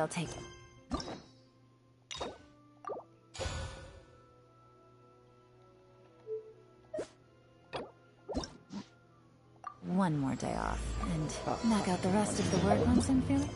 I'll take it. One more day off, and knock out the rest of the work once I'm feeling.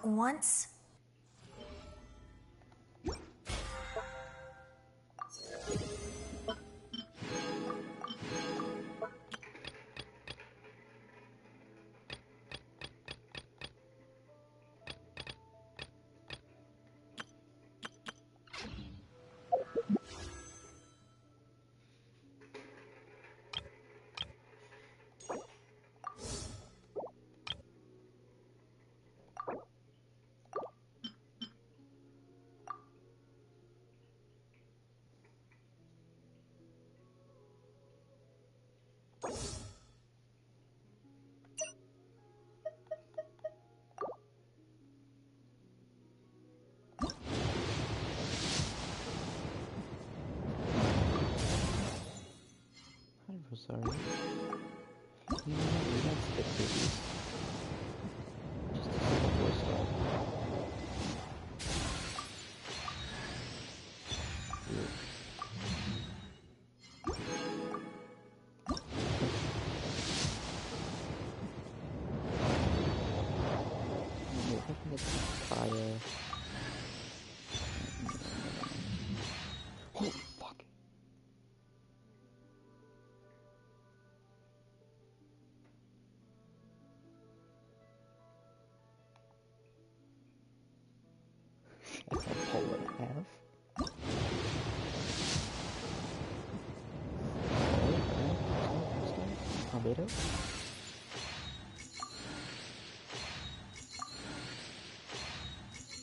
Once. I'm sorry. You know what? We don't skip through these. Just to see the 4-star. Weird. Maybe I think it's Kaya. Holy fuck! That's a pole and a half. Alright. Albedo?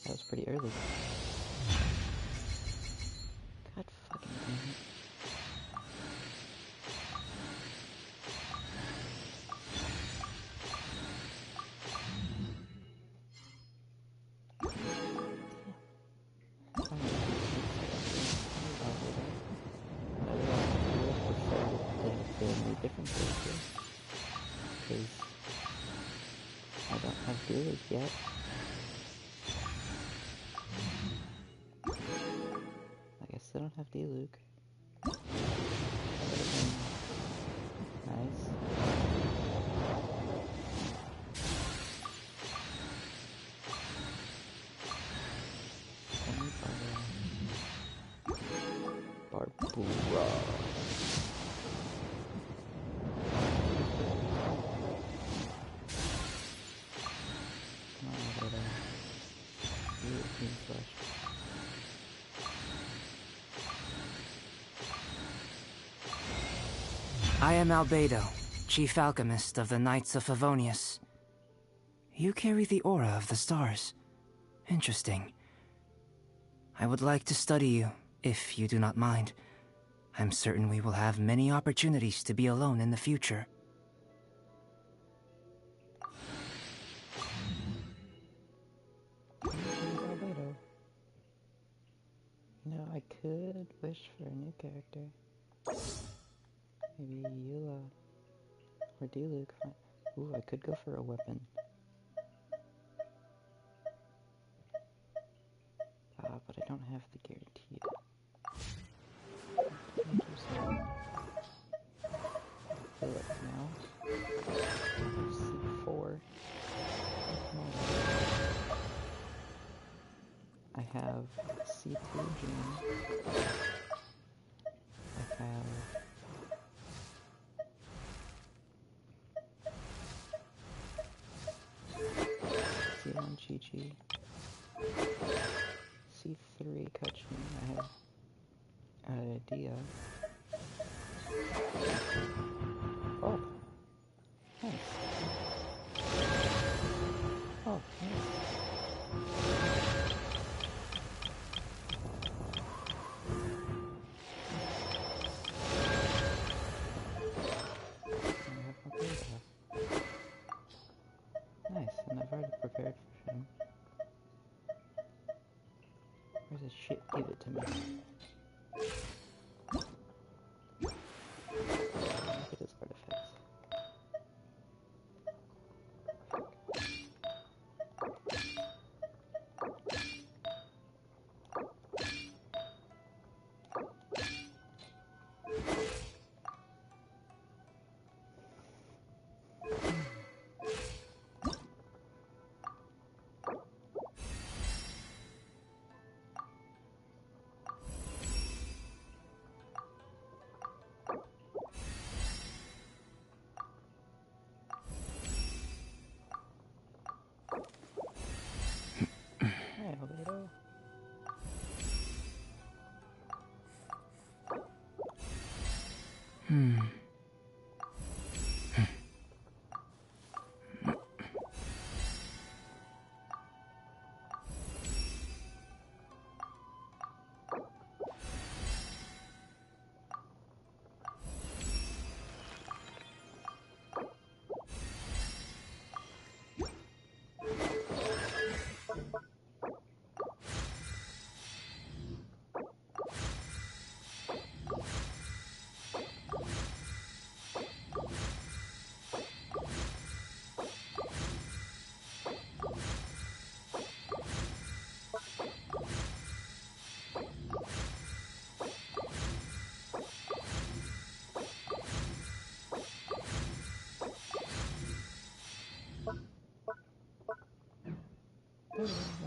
That was pretty early. God fucking damn it. Different characters because I don't have Dude yet. I guess I don't have D-Luke. That would have been nice. Barbura. I am Albedo, Chief Alchemist of the Knights of Favonius. You carry the aura of the stars. Interesting. I would like to study you, if you do not mind. I'm certain we will have many opportunities to be alone in the future. Albedo. You know, I could wish for a new character. Maybe Eula or D-Luke. Ooh, I could go for a weapon. But I don't have the guaranteed. Fill it now. C4. I have C2 Gene. I have C1 Chi-Chi. C3 Kachin. I have Dia. Oh, nice. Oh, nice. Nice, and I've already prepared action. Where's this shit? Give it to me. Look at his artifacts. Hey, Albedo.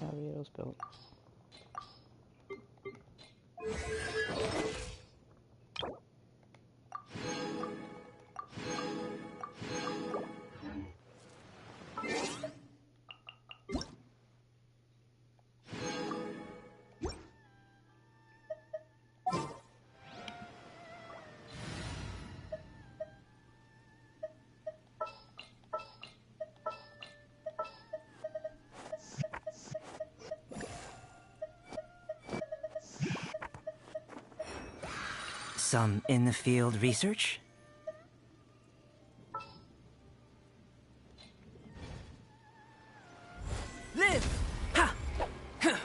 Albedo's built. Some in-the-field research? Live! Ha! Ha!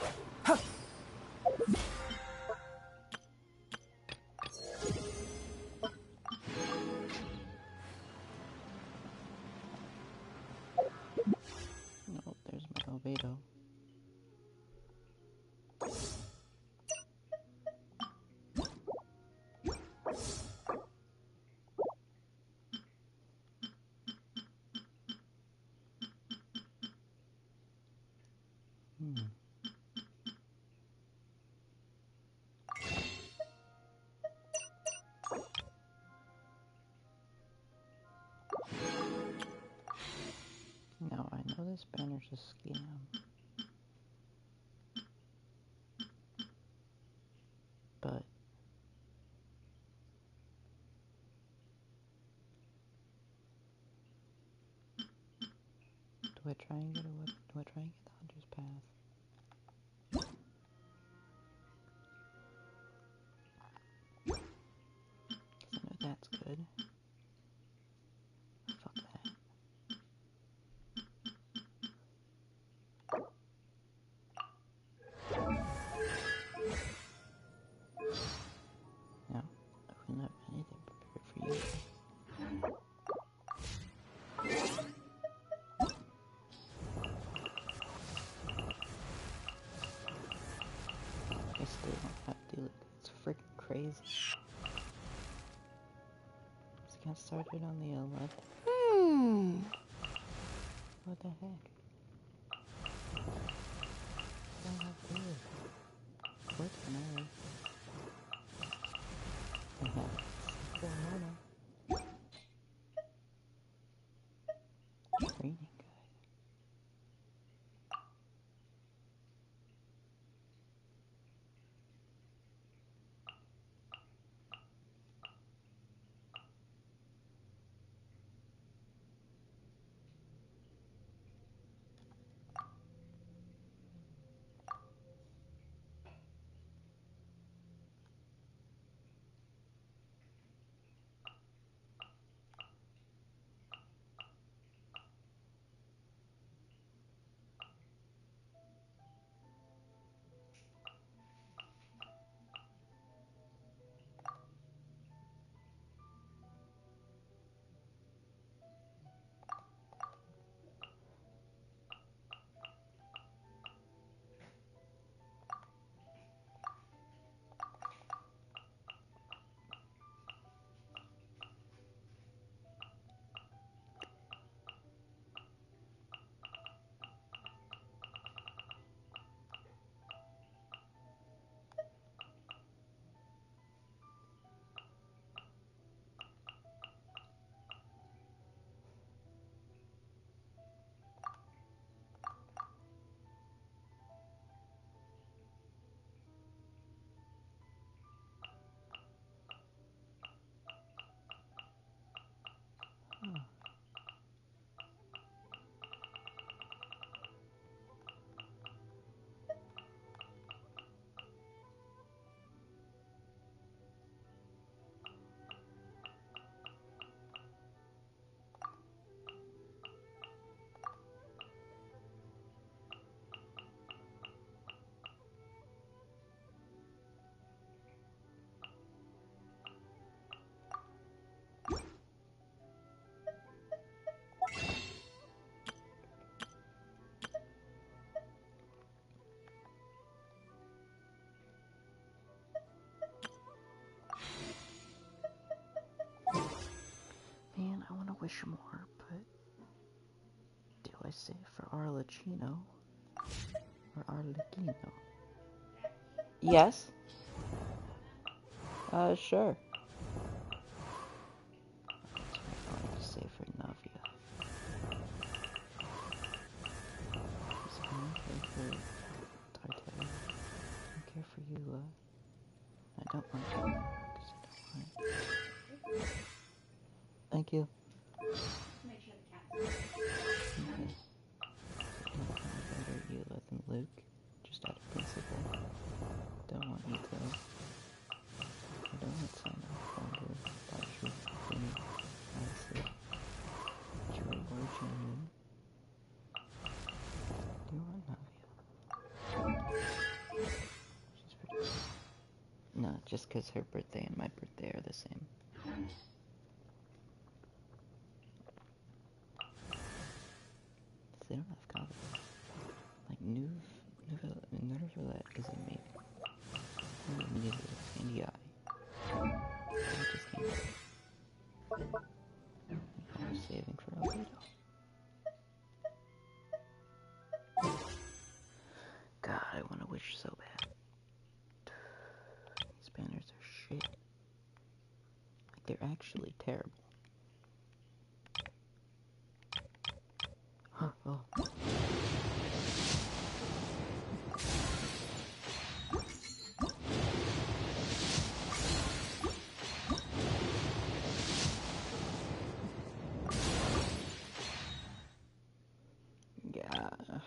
Oh, there's my Albedo. Now I know this banner's a scam. But do I try and get a weapon? Do I try and get the Hunter's Path? 'Cause I know that's good. Fuck that. Now, I wouldn't have anything prepared for you. I still don't have to do it. It's freaking crazy. This got started on the 11th. What the heck? I don't have to do it. What's the matter? I have 4 mana. Training guide. wish more, but do I say for Arlecchino or Arlecchino? Yes? Sure. I wanted to say for Navia. Because I don't care for Tartare. I don't care for you, I don't want to because I don't want it. Thank you. Okay. I don't want either Eula than Luke, just out of principle. Don't want Nico. I don't want Sana, Wonder, Baishu, Fumi, Madison, Joy, or Junior. Do you want Navia? She's pretty. No, just because her birthday and my birthday are the same. They don't have coffee. Like, Nervalet is a maybe. Neither and Yai. I just can't. I was saving for Albedo. God, I want to wish so bad. These banners are shit. Like, they're actually terrible. Huh, oh. Yeah. Fuck.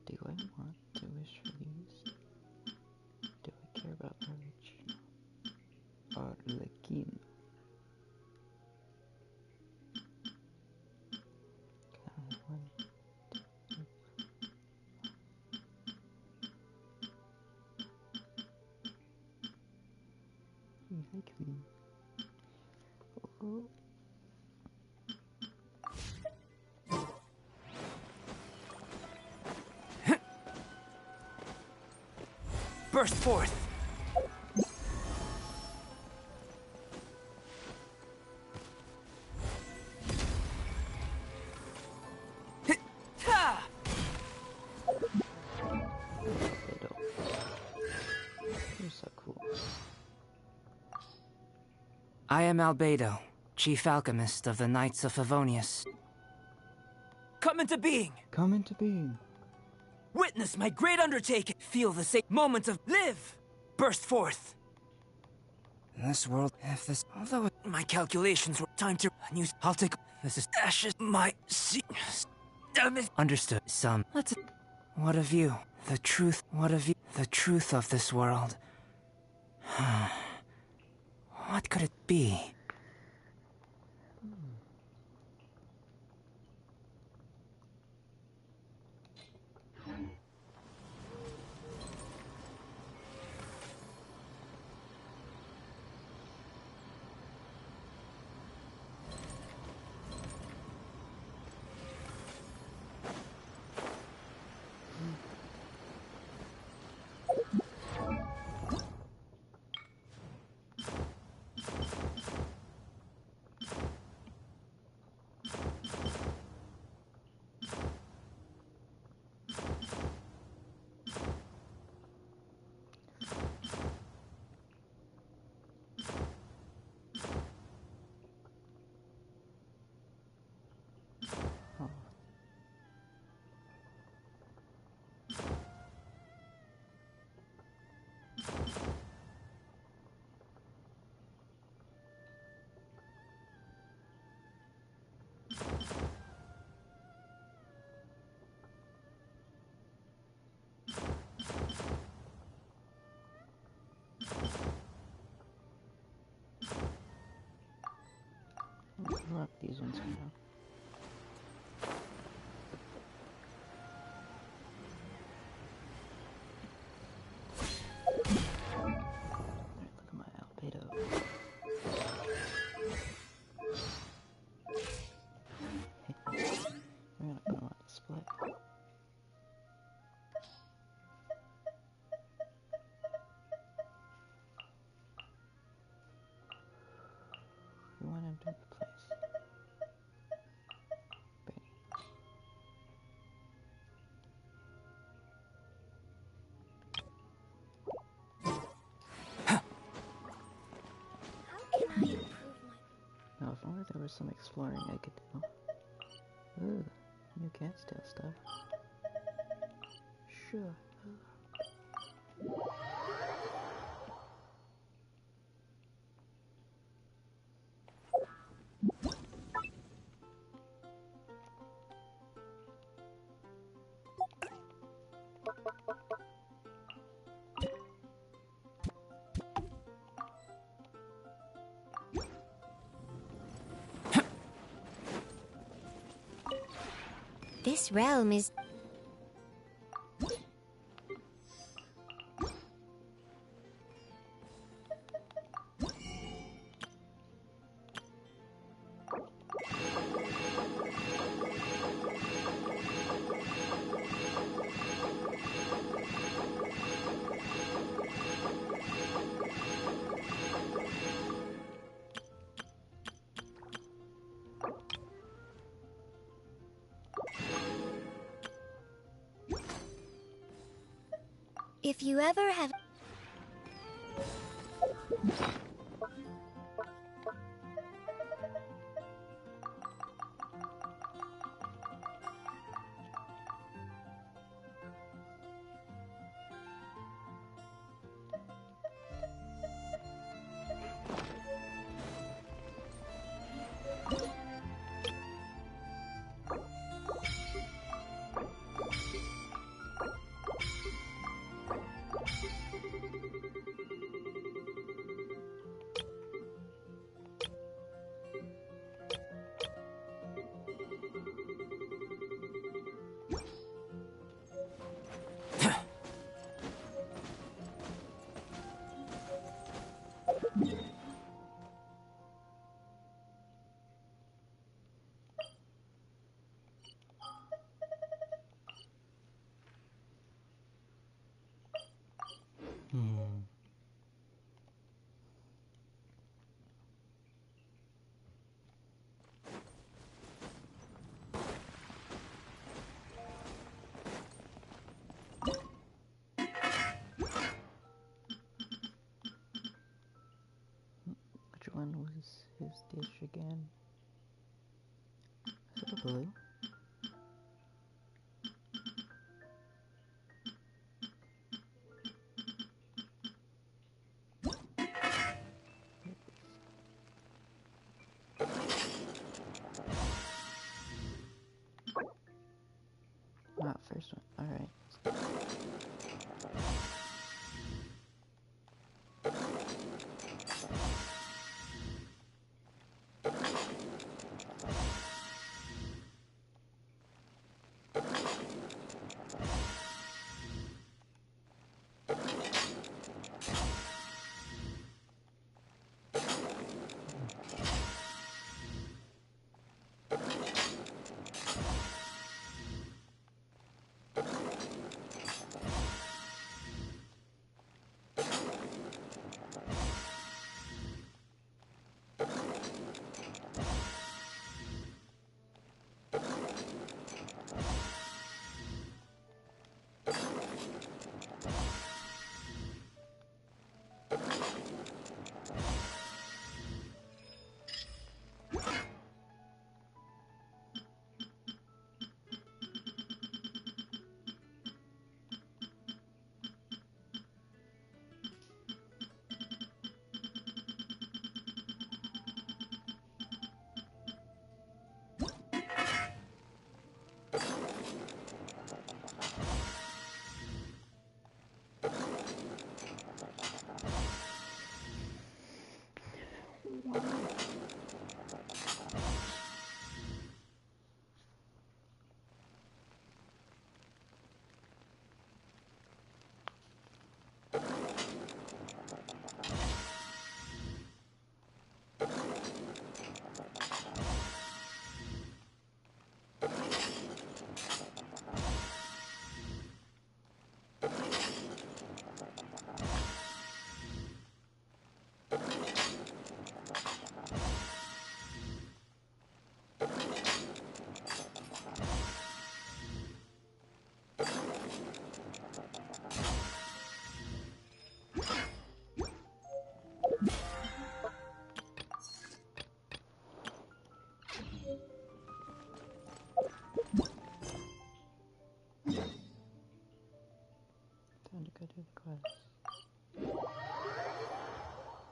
Do I want to wish for these? Do I care about Arlecchino? Arlecchino. One, two, hi, Queen. Oh. Burst forth! Albedo. You're so cool. I am Albedo, chief alchemist of the Knights of Favonius. Come into being! Come into being. Witness my great undertaking! Feel the same moment of live! Burst forth! In this world, if this... Although my calculations were time to... Use... I'll take... This is... Ashes... My... Understood. Some... Let's... What of you? The truth... What of you? The truth of this world. What could it be? Oh. Rock these ones now. Alright, look at my Albedo. We're gonna put them on display. Don't replace. Benny. How can I improve my... Now, if only there was some exploring I could do. Ooh, new cat tail stuff. Sure. This realm is... If you ever have... Which one was his dish again? Is it a blue? Ah, first one. Alright.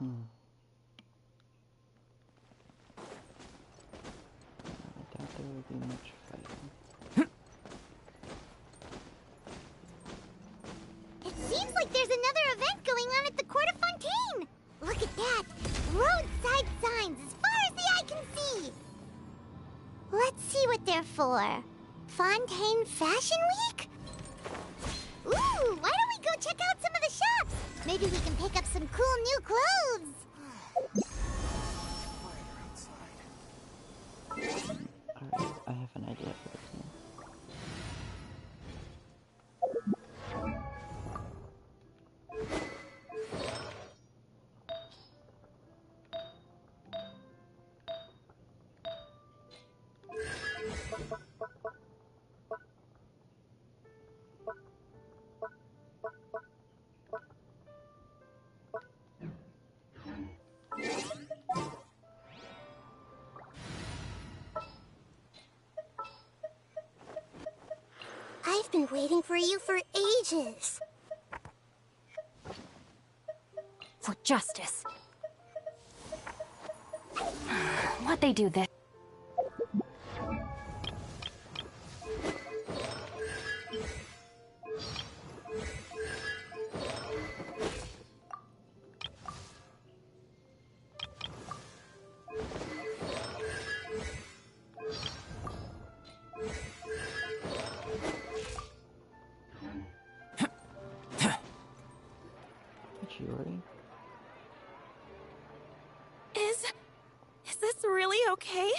I doubt there will be much fighting. It seems like there's another event going on at the Court of Fontaine! Look at that! Roadside signs as far as the eye can see! Let's see what they're for. Fontaine Fashion Week? Ooh, why don't we go check out some of the shops? Maybe we can pick up some cool new clothes! Alright, I have an idea for this one. I've been waiting for you for ages. For justice. What they do this? Is this really okay?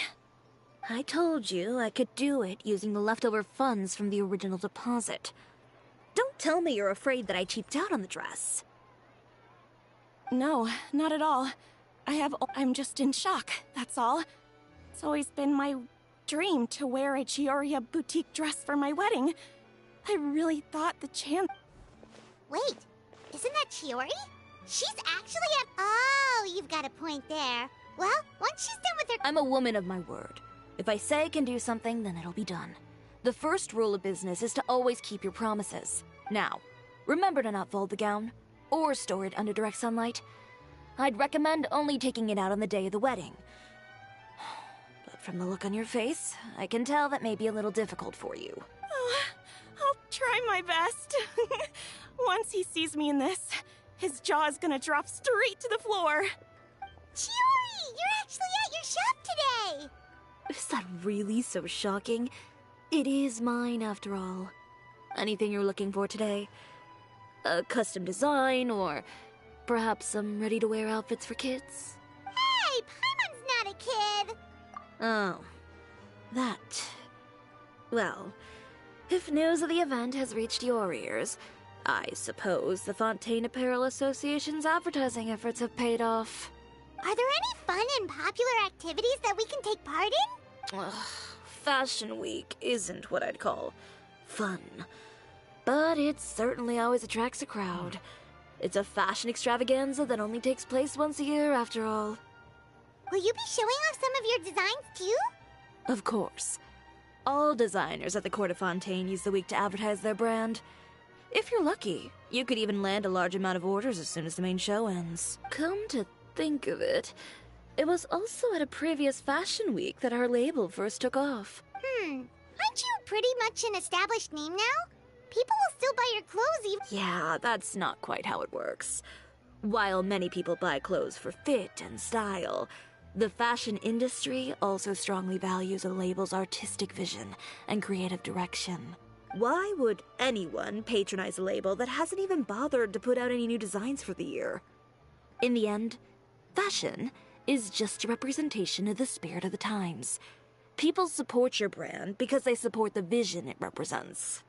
I told you I could do it using the leftover funds from the original deposit. Don't tell me you're afraid that I cheaped out on the dress. No, not at all. I'm just in shock, that's all. It's always been my dream to wear a Chiyoria boutique dress for my wedding. I really thought the chance... Wait, isn't that Chiori? She's actually at... Oh, you've got a point there. Well, once she's done with her... I'm a woman of my word. If I say I can do something, then it'll be done. The first rule of business is to always keep your promises. Now, remember to not fold the gown, or store it under direct sunlight. I'd recommend only taking it out on the day of the wedding. But from the look on your face, I can tell that may be a little difficult for you. Oh, I'll try my best. Once he sees me in this, his jaw is gonna drop straight to the floor. Chiori, you're actually at your shop today! Is that really so shocking? It is mine, after all. Anything you're looking for today? A custom design, or perhaps some ready-to-wear outfits for kids? Hey, Paimon's not a kid! Oh, that. Well, if news of the event has reached your ears, I suppose the Fontaine Apparel Association's advertising efforts have paid off. Are there any fun and popular activities that we can take part in? Ugh, Fashion Week isn't what I'd call fun. But it certainly always attracts a crowd. It's a fashion extravaganza that only takes place once a year, after all. Will you be showing off some of your designs, too? Of course. All designers at the Court of Fontaine use the week to advertise their brand. If you're lucky, you could even land a large amount of orders as soon as the main show ends. Come to think of it, it was also at a previous fashion week that our label first took off. Aren't you pretty much an established name now? People will still buy your clothes even— Yeah, that's not quite how it works. While many people buy clothes for fit and style, the fashion industry also strongly values a label's artistic vision and creative direction. Why would anyone patronize a label that hasn't even bothered to put out any new designs for the year? In the end, fashion is just a representation of the spirit of the times. People support your brand because they support the vision it represents.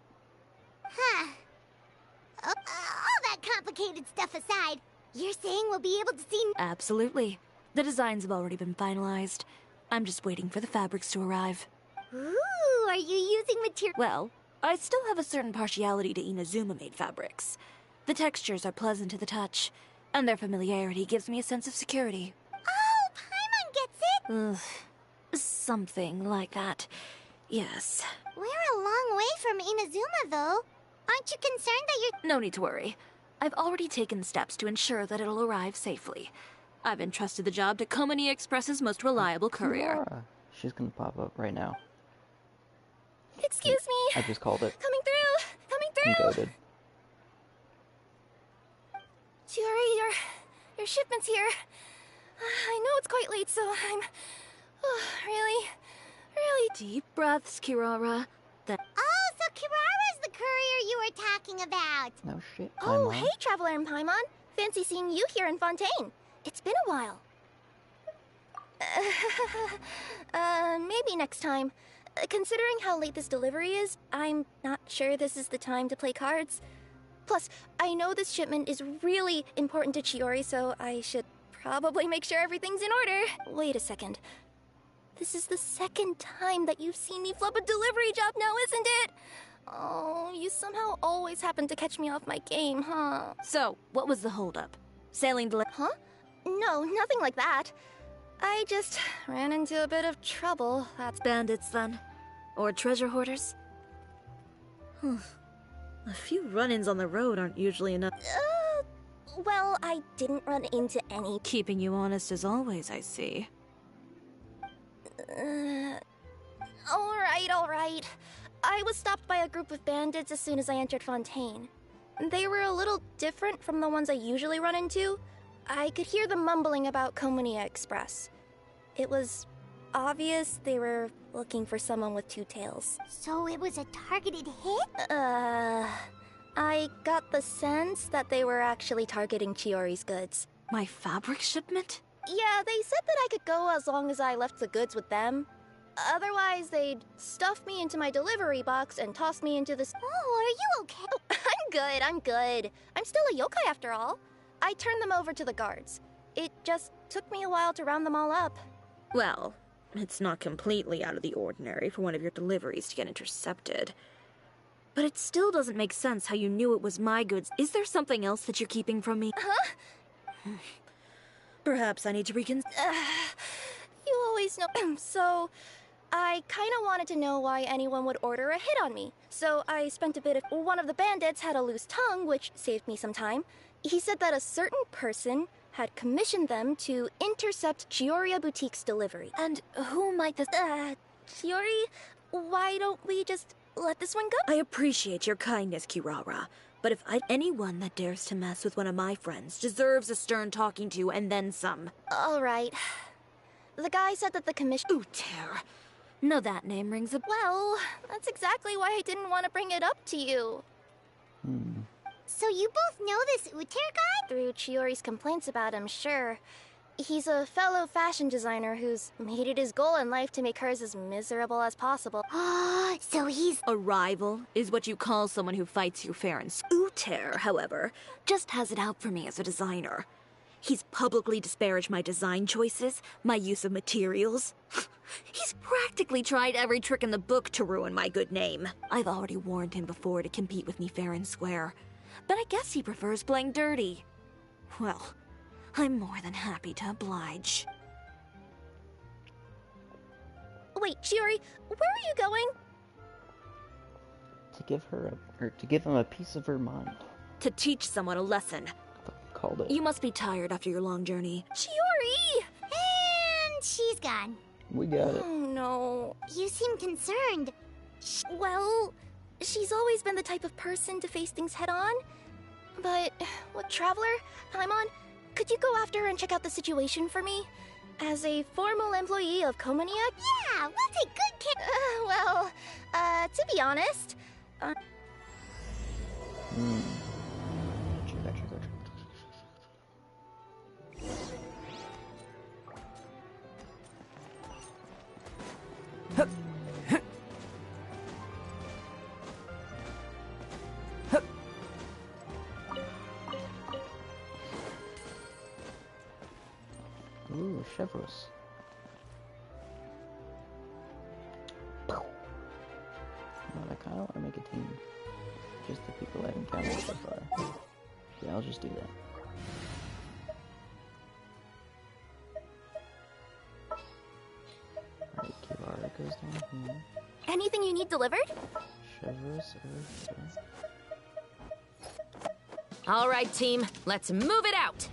Huh. All that complicated stuff aside, you're saying we'll be able to see— Absolutely. The designs have already been finalized. I'm just waiting for the fabrics to arrive. Ooh, are you using material— Well, I still have a certain partiality to Inazuma-made fabrics. The textures are pleasant to the touch, and their familiarity gives me a sense of security. Oh, Paimon gets it! Something like that. Yes. We're a long way from Inazuma, though. Aren't you concerned that you're— No need to worry. I've already taken steps to ensure that it'll arrive safely. I've entrusted the job to Komani Express's most reliable courier. Kiara. She's gonna pop up right now. Excuse me. I just called it. Coming through. Coming I'm through. goaded. Chiori, your shipment's here. I know it's quite late, so I'm really Deep breaths, Kirara. Oh, so Kirara's the courier you were talking about. No shit. Oh, Paimon. hey, Traveler and Paimon. Fancy seeing you here in Fontaine. It's been a while. Maybe next time. Considering how late this delivery is, I'm not sure this is the time to play cards. Plus, I know this shipment is really important to Chiori, so I should probably make sure everything's in order. Wait a second. This is the second time that you've seen me flub a delivery job now, isn't it? Oh, you somehow always happen to catch me off my game, huh? So, what was the holdup? Sailing delay? Huh? No, nothing like that. I just ran into a bit of trouble. That's Bandits, then? Or treasure hoarders? A few run-ins on the road aren't usually enough. well, I didn't run into any. Keeping you honest as always, I see. All right. I was stopped by a group of bandits as soon as I entered Fontaine. They were a little different from the ones I usually run into. I could hear them mumbling about Komunia Express. It was obvious they were looking for someone with two tails. So it was a targeted hit? I got the sense that they were actually targeting Chiori's goods. My fabric shipment? Yeah, they said that I could go as long as I left the goods with them. Otherwise, they'd stuff me into my delivery box and toss me into this. Oh, are you okay? I'm good. I'm still a yokai after all. I turned them over to the guards. It just took me a while to round them all up. Well, it's not completely out of the ordinary for one of your deliveries to get intercepted. But it still doesn't make sense how you knew it was my goods. Is there something else that you're keeping from me? Huh? Perhaps I need to reconsider. You always know. So, I kinda wanted to know why anyone would order a hit on me. So I spent a bit of. One of the bandits had a loose tongue, which saved me some time. He said that a certain person had commissioned them to intercept Chioria Boutique's delivery. And who might this... Chiori, why don't we just let this one go? I appreciate your kindness, Kirara. But if anyone that dares to mess with one of my friends deserves a stern talking to and then some. All right. The guy said that the commission... Uter. No, that name rings a... Well, that's exactly why I didn't want to bring it up to you. So you both know this Uter guy? Through Chiori's complaints about him, sure. He's a fellow fashion designer who's made it his goal in life to make hers as miserable as possible. So he's... A rival is what you call someone who fights you fair and Uter, however, just has it out for me as a designer. He's publicly disparaged my design choices, my use of materials. He's practically tried every trick in the book to ruin my good name. I've already warned him before to compete with me fair and square, but I guess he prefers playing dirty. Well, I'm more than happy to oblige. Wait, Chiori, where are you going? To give her to give him a piece of her mind. To teach someone a lesson. Called it. You must be tired after your long journey. Chiori! And she's gone. We got it. Oh, no. You seem concerned. Well, she's always been the type of person to face things head on. But, what, Traveler? Paimon, could you go after her and check out the situation for me? As a formal employee of Komunia? Yeah, we'll take good care... To be honest... Gotcha. Ooh, Chevros. I kind of want to make a team. Just the people I've encountered so far. Yeah, I'll just do that. Alright, Kirara goes down here. Anything you need delivered? Chevros over here. All right, team, let's move it out.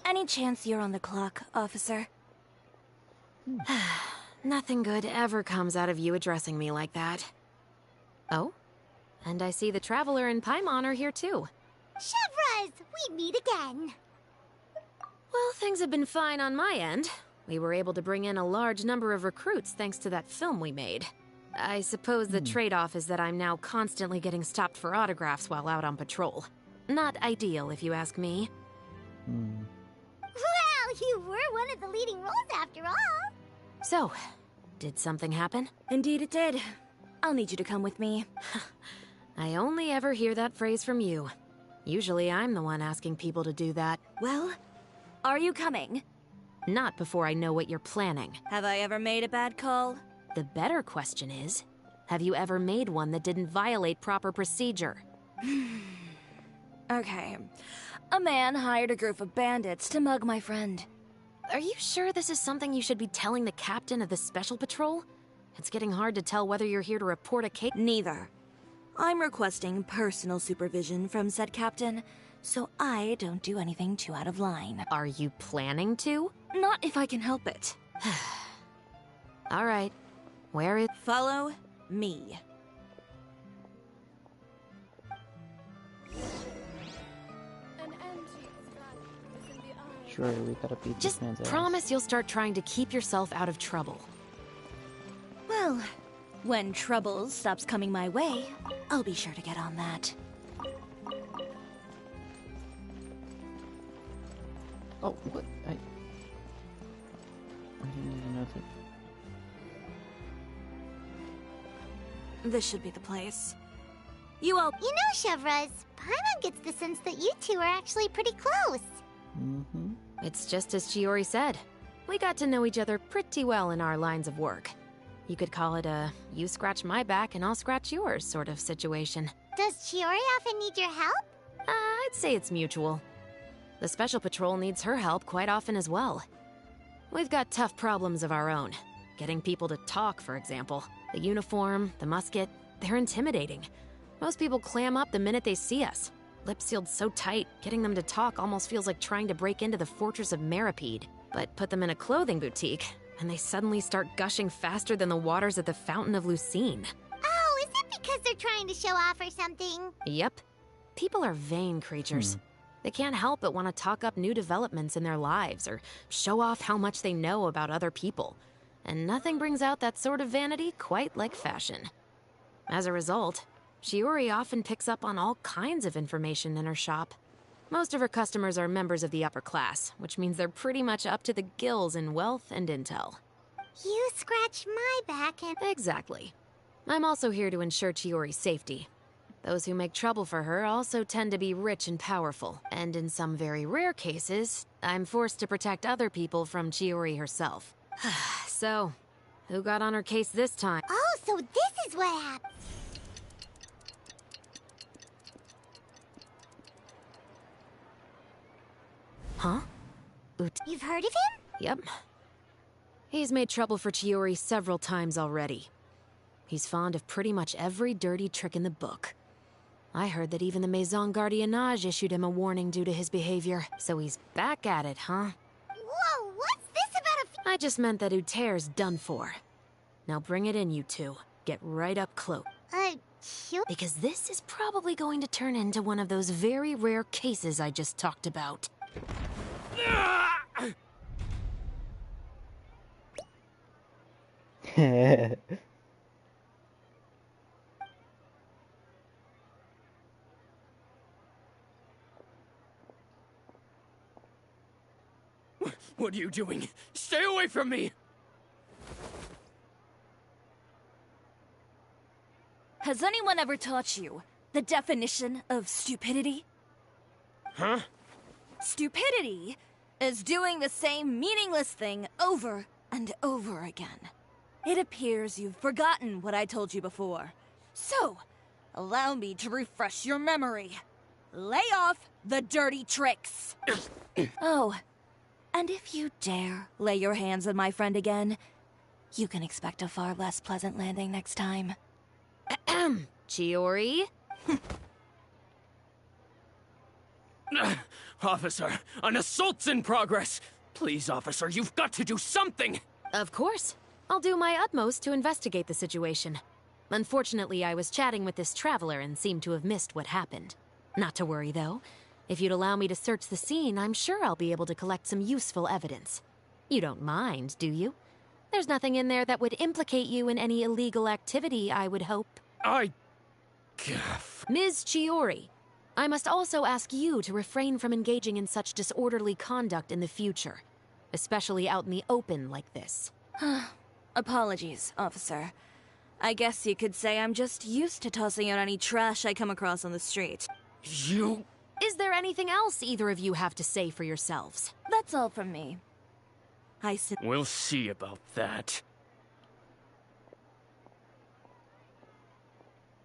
Any chance you're on the clock, officer? Nothing good ever comes out of you addressing me like that. Oh? And I see the Traveler and Paimon are here too. Chevras, we meet again. Well, things have been fine on my end. We were able to bring in a large number of recruits thanks to that film we made. I suppose the trade-off is that I'm now constantly getting stopped for autographs while out on patrol. Not ideal, if you ask me. Well, you were one of the leading roles after all. So, did something happen? Indeed it did. I'll need you to come with me. I only ever hear that phrase from you. Usually I'm the one asking people to do that. Well, are you coming? Not before I know what you're planning. Have I ever made a bad call? The better question is, have you ever made one that didn't violate proper procedure? Okay. A man hired a group of bandits to mug my friend. Are you sure this is something you should be telling the captain of the Special Patrol? It's getting hard to tell whether you're here to report a case. Neither. I'm requesting personal supervision from said captain, so I don't do anything too out of line. Are you planning to? Not if I can help it. All right. Where is... Follow me. Sure, we gotta beat this Just man's ass. promise you'll start trying to keep yourself out of trouble. Well, when trouble stops coming my way, I'll be sure to get on that. Oh, what? I didn't even know that. This should be the place. You all... You know, Chevras, Paimon gets the sense that you two are actually pretty close. It's just as Chiori said. We got to know each other pretty well in our lines of work. You could call it a you scratch my back and I'll scratch yours sort of situation. Does Chiori often need your help? I'd say it's mutual. The Special Patrol needs her help quite often as well. We've got tough problems of our own. Getting people to talk, for example. The uniform, the musket, they're intimidating. Most people clam up the minute they see us. Lips sealed so tight, getting them to talk almost feels like trying to break into the fortress of Meripede. But put them in a clothing boutique, and they suddenly start gushing faster than the waters at the Fountain of Lucine. Oh, is it because they're trying to show off or something? Yep. People are vain creatures. They can't help but want to talk up new developments in their lives or show off how much they know about other people. And nothing brings out that sort of vanity quite like fashion. As a result, Shiori often picks up on all kinds of information in her shop. Most of her customers are members of the upper class, which means they're pretty much up to the gills in wealth and intel. You scratch my back and... Exactly. I'm also here to ensure Chiori's safety. Those who make trouble for her also tend to be rich and powerful, and in some very rare cases, I'm forced to protect other people from Chiori herself. So, who got on her case this time? Oh, so this is what happened. Huh? You've heard of him? Yep. He's made trouble for Chiori several times already. He's fond of pretty much every dirty trick in the book. I heard that even the Maison Gardiennage issued him a warning due to his behavior, so he's back at it, huh? Whoa, what's this about a... I just meant that Uter's done for. Now bring it in, you two. Get right up close. Because this is probably going to turn into one of those very rare cases I just talked about. What are you doing? Stay away from me! Has anyone ever taught you the definition of stupidity? Huh? Stupidity is doing the same meaningless thing over and over again. It appears you've forgotten what I told you before. So, allow me to refresh your memory. Lay off the dirty tricks. Oh, and if you dare lay your hands on my friend again, you can expect a far less pleasant landing next time. Ahem. Chiori? Officer, an assault's in progress! Please, officer, you've got to do something! Of course. I'll do my utmost to investigate the situation. Unfortunately, I was chatting with this traveler and seemed to have missed what happened. Not to worry, though. If you'd allow me to search the scene, I'm sure I'll be able to collect some useful evidence. You don't mind, do you? There's nothing in there that would implicate you in any illegal activity, I would hope. Ms. Chiori, I must also ask you to refrain from engaging in such disorderly conduct in the future, especially out in the open like this. Apologies, officer. I guess you could say I'm just used to tossing out any trash I come across on the street. You... Is there anything else either of you have to say for yourselves? That's all from me. We'll see about that.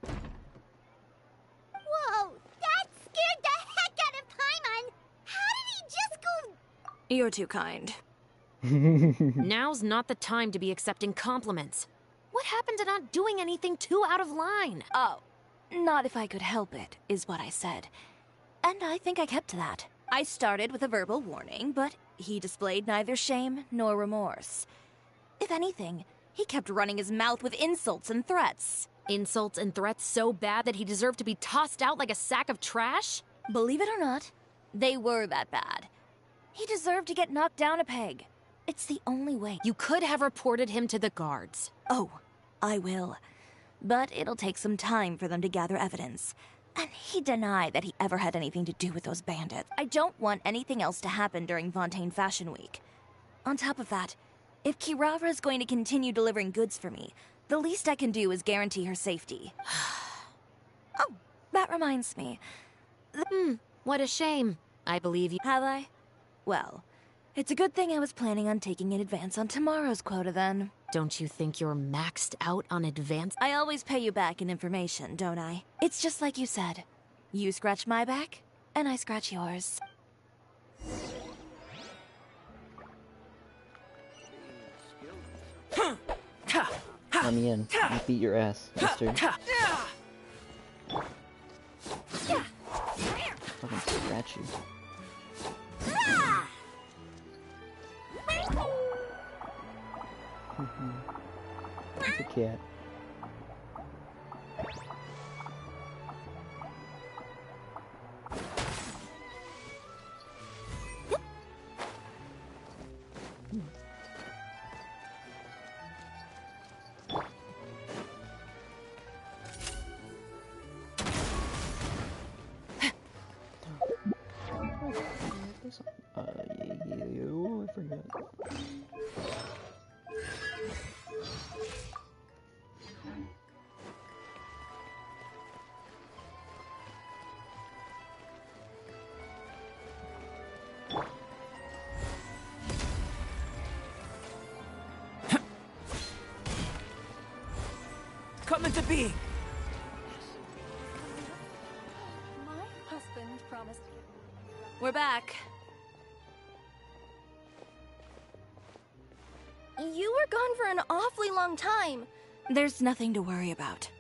Whoa, that scared the heck out of Paimon! How did he just go... You're too kind. Now's not the time to be accepting compliments. What happened to not doing anything too out of line? Oh, not if I could help it, is what I said. And I think I kept to that. I started with a verbal warning, but he displayed neither shame nor remorse. If anything, he kept running his mouth with insults and threats. Insults and threats so bad that he deserved to be tossed out like a sack of trash? Believe it or not, they were that bad. He deserved to get knocked down a peg. It's the only way. You could have reported him to the guards. Oh, I will. But it'll take some time for them to gather evidence. And he denied that he ever had anything to do with those bandits. I don't want anything else to happen during Fontaine Fashion Week. On top of that, if Kirara is going to continue delivering goods for me, the least I can do is guarantee her safety. Oh, that reminds me. What a shame. I believe you. Have I? Well, it's a good thing I was planning on taking an advance on tomorrow's quota then. Don't you think you're maxed out on advance? I always pay you back in information, don't I? It's just like you said. You scratch my back, and I scratch yours. Let me in. I'll beat your ass, mister. Fucking scratch you. It's a cat. I forgot. Coming to be! My husband promised. We're back. You were gone for an awfully long time. There's nothing to worry about.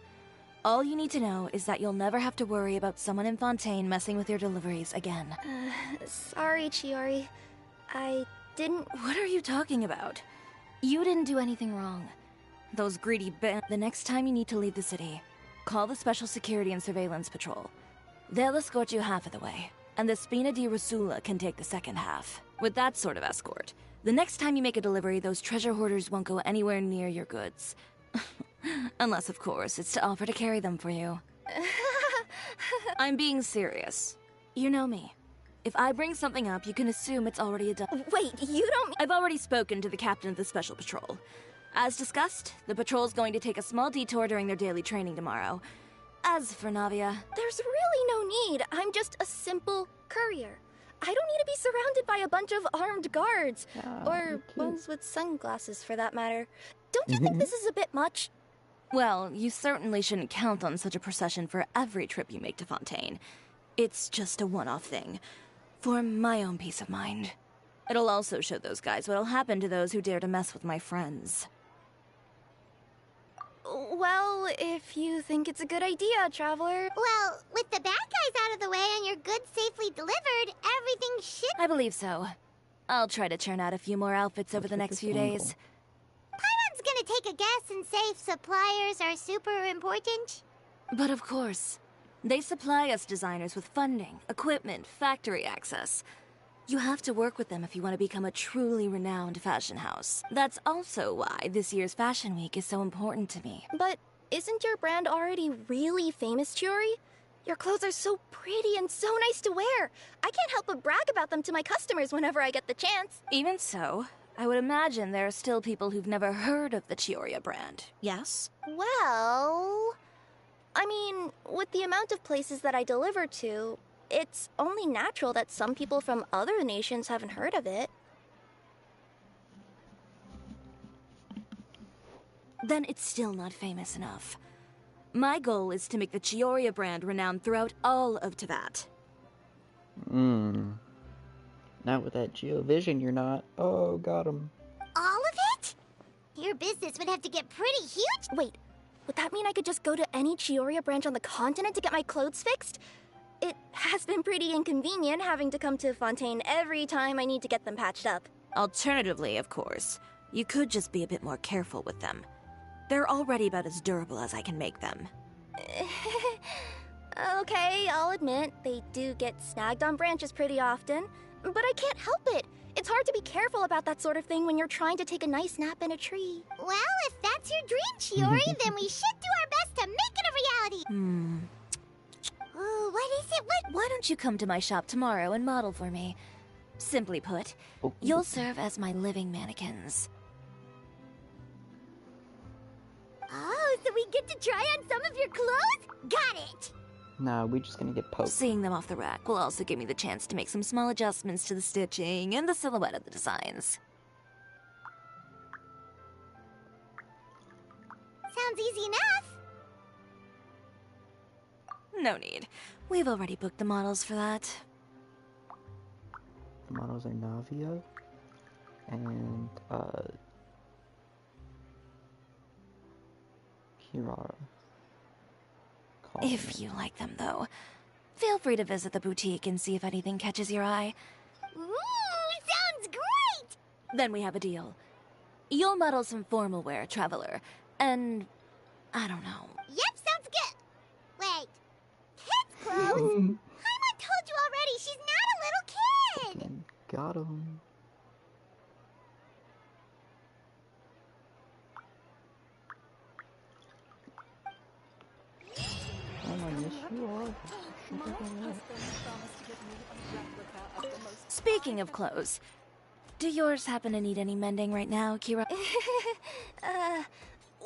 All you need to know is that you'll never have to worry about someone in Fontaine messing with your deliveries again. Sorry, Chiori. I didn't... What are you talking about? You didn't do anything wrong. Those greedy the next time you need to leave the city, call the Special Security and Surveillance Patrol. They'll escort you half of the way, and the Spina di Rosula can take the second half. With that sort of escort, the next time you make a delivery, those treasure hoarders won't go anywhere near your goods. Unless, of course, it's to offer to carry them for you. I'm being serious. You know me. If I bring something up, you can assume it's already a done. Wait, you don't... I've already spoken to the captain of the Special Patrol. As discussed, the patrol's going to take a small detour during their daily training tomorrow. As for Navia... There's really no need. I'm just a simple courier. I don't need to be surrounded by a bunch of armed guards. Or ones with sunglasses, for that matter. Don't you think this is a bit much? Well, you certainly shouldn't count on such a procession for every trip you make to Fontaine. It's just a one-off thing. For my own peace of mind. It'll also show those guys what'll happen to those who dare to mess with my friends. Well, if you think it's a good idea, Traveler. Well, with the bad guys out of the way and your goods safely delivered, everything should... I believe so. I'll try to churn out a few more outfits over the next few days. Paimon's gonna take a guess and say suppliers are super important. But of course, they supply us designers with funding, equipment, factory access. You have to work with them if you want to become a truly renowned fashion house. That's also why this year's Fashion Week is so important to me. But isn't your brand already really famous, Chiori? Your clothes are so pretty and so nice to wear. I can't help but brag about them to my customers whenever I get the chance. Even so, I would imagine there are still people who've never heard of the Chiori brand, yes? Well... I mean, with the amount of places that I deliver to, it's only natural that some people from other nations haven't heard of it. Then it's still not famous enough. My goal is to make the Chiori brand renowned throughout all of Teyvat. Not with that Geovision, you're not. Oh, got him. All of it? Your business would have to get pretty huge. Wait, would that mean I could just go to any Chiori branch on the continent to get my clothes fixed? It has been pretty inconvenient having to come to Fontaine every time I need to get them patched up. Alternatively, of course, you could just be a bit more careful with them. They're already about as durable as I can make them. Okay, I'll admit, they do get snagged on branches pretty often, but I can't help it. It's hard to be careful about that sort of thing when you're trying to take a nice nap in a tree. Well, if that's your dream, Chiori, then we should do our best to make it a reality. Oh, what is it? Why don't you come to my shop tomorrow and model for me? Simply put, you'll serve as my living mannequins. Oh, so we get to try on some of your clothes? Got it! Nah, we're just gonna get poked. Seeing them off the rack will also give me the chance to make some small adjustments to the stitching and the silhouette of the designs. Sounds easy enough. No need. We've already booked the models for that. The models are Navia and Kirara. If you like them, though, feel free to visit the boutique and see if anything catches your eye. Ooh, sounds great! Then we have a deal. You'll model some formal wear, Traveler, and I don't know. Yep, sounds good. Wait, kids' clothes? Paimon told you already, she's not a little kid! Got him. Speaking of clothes, do yours happen to need any mending right now, Kira?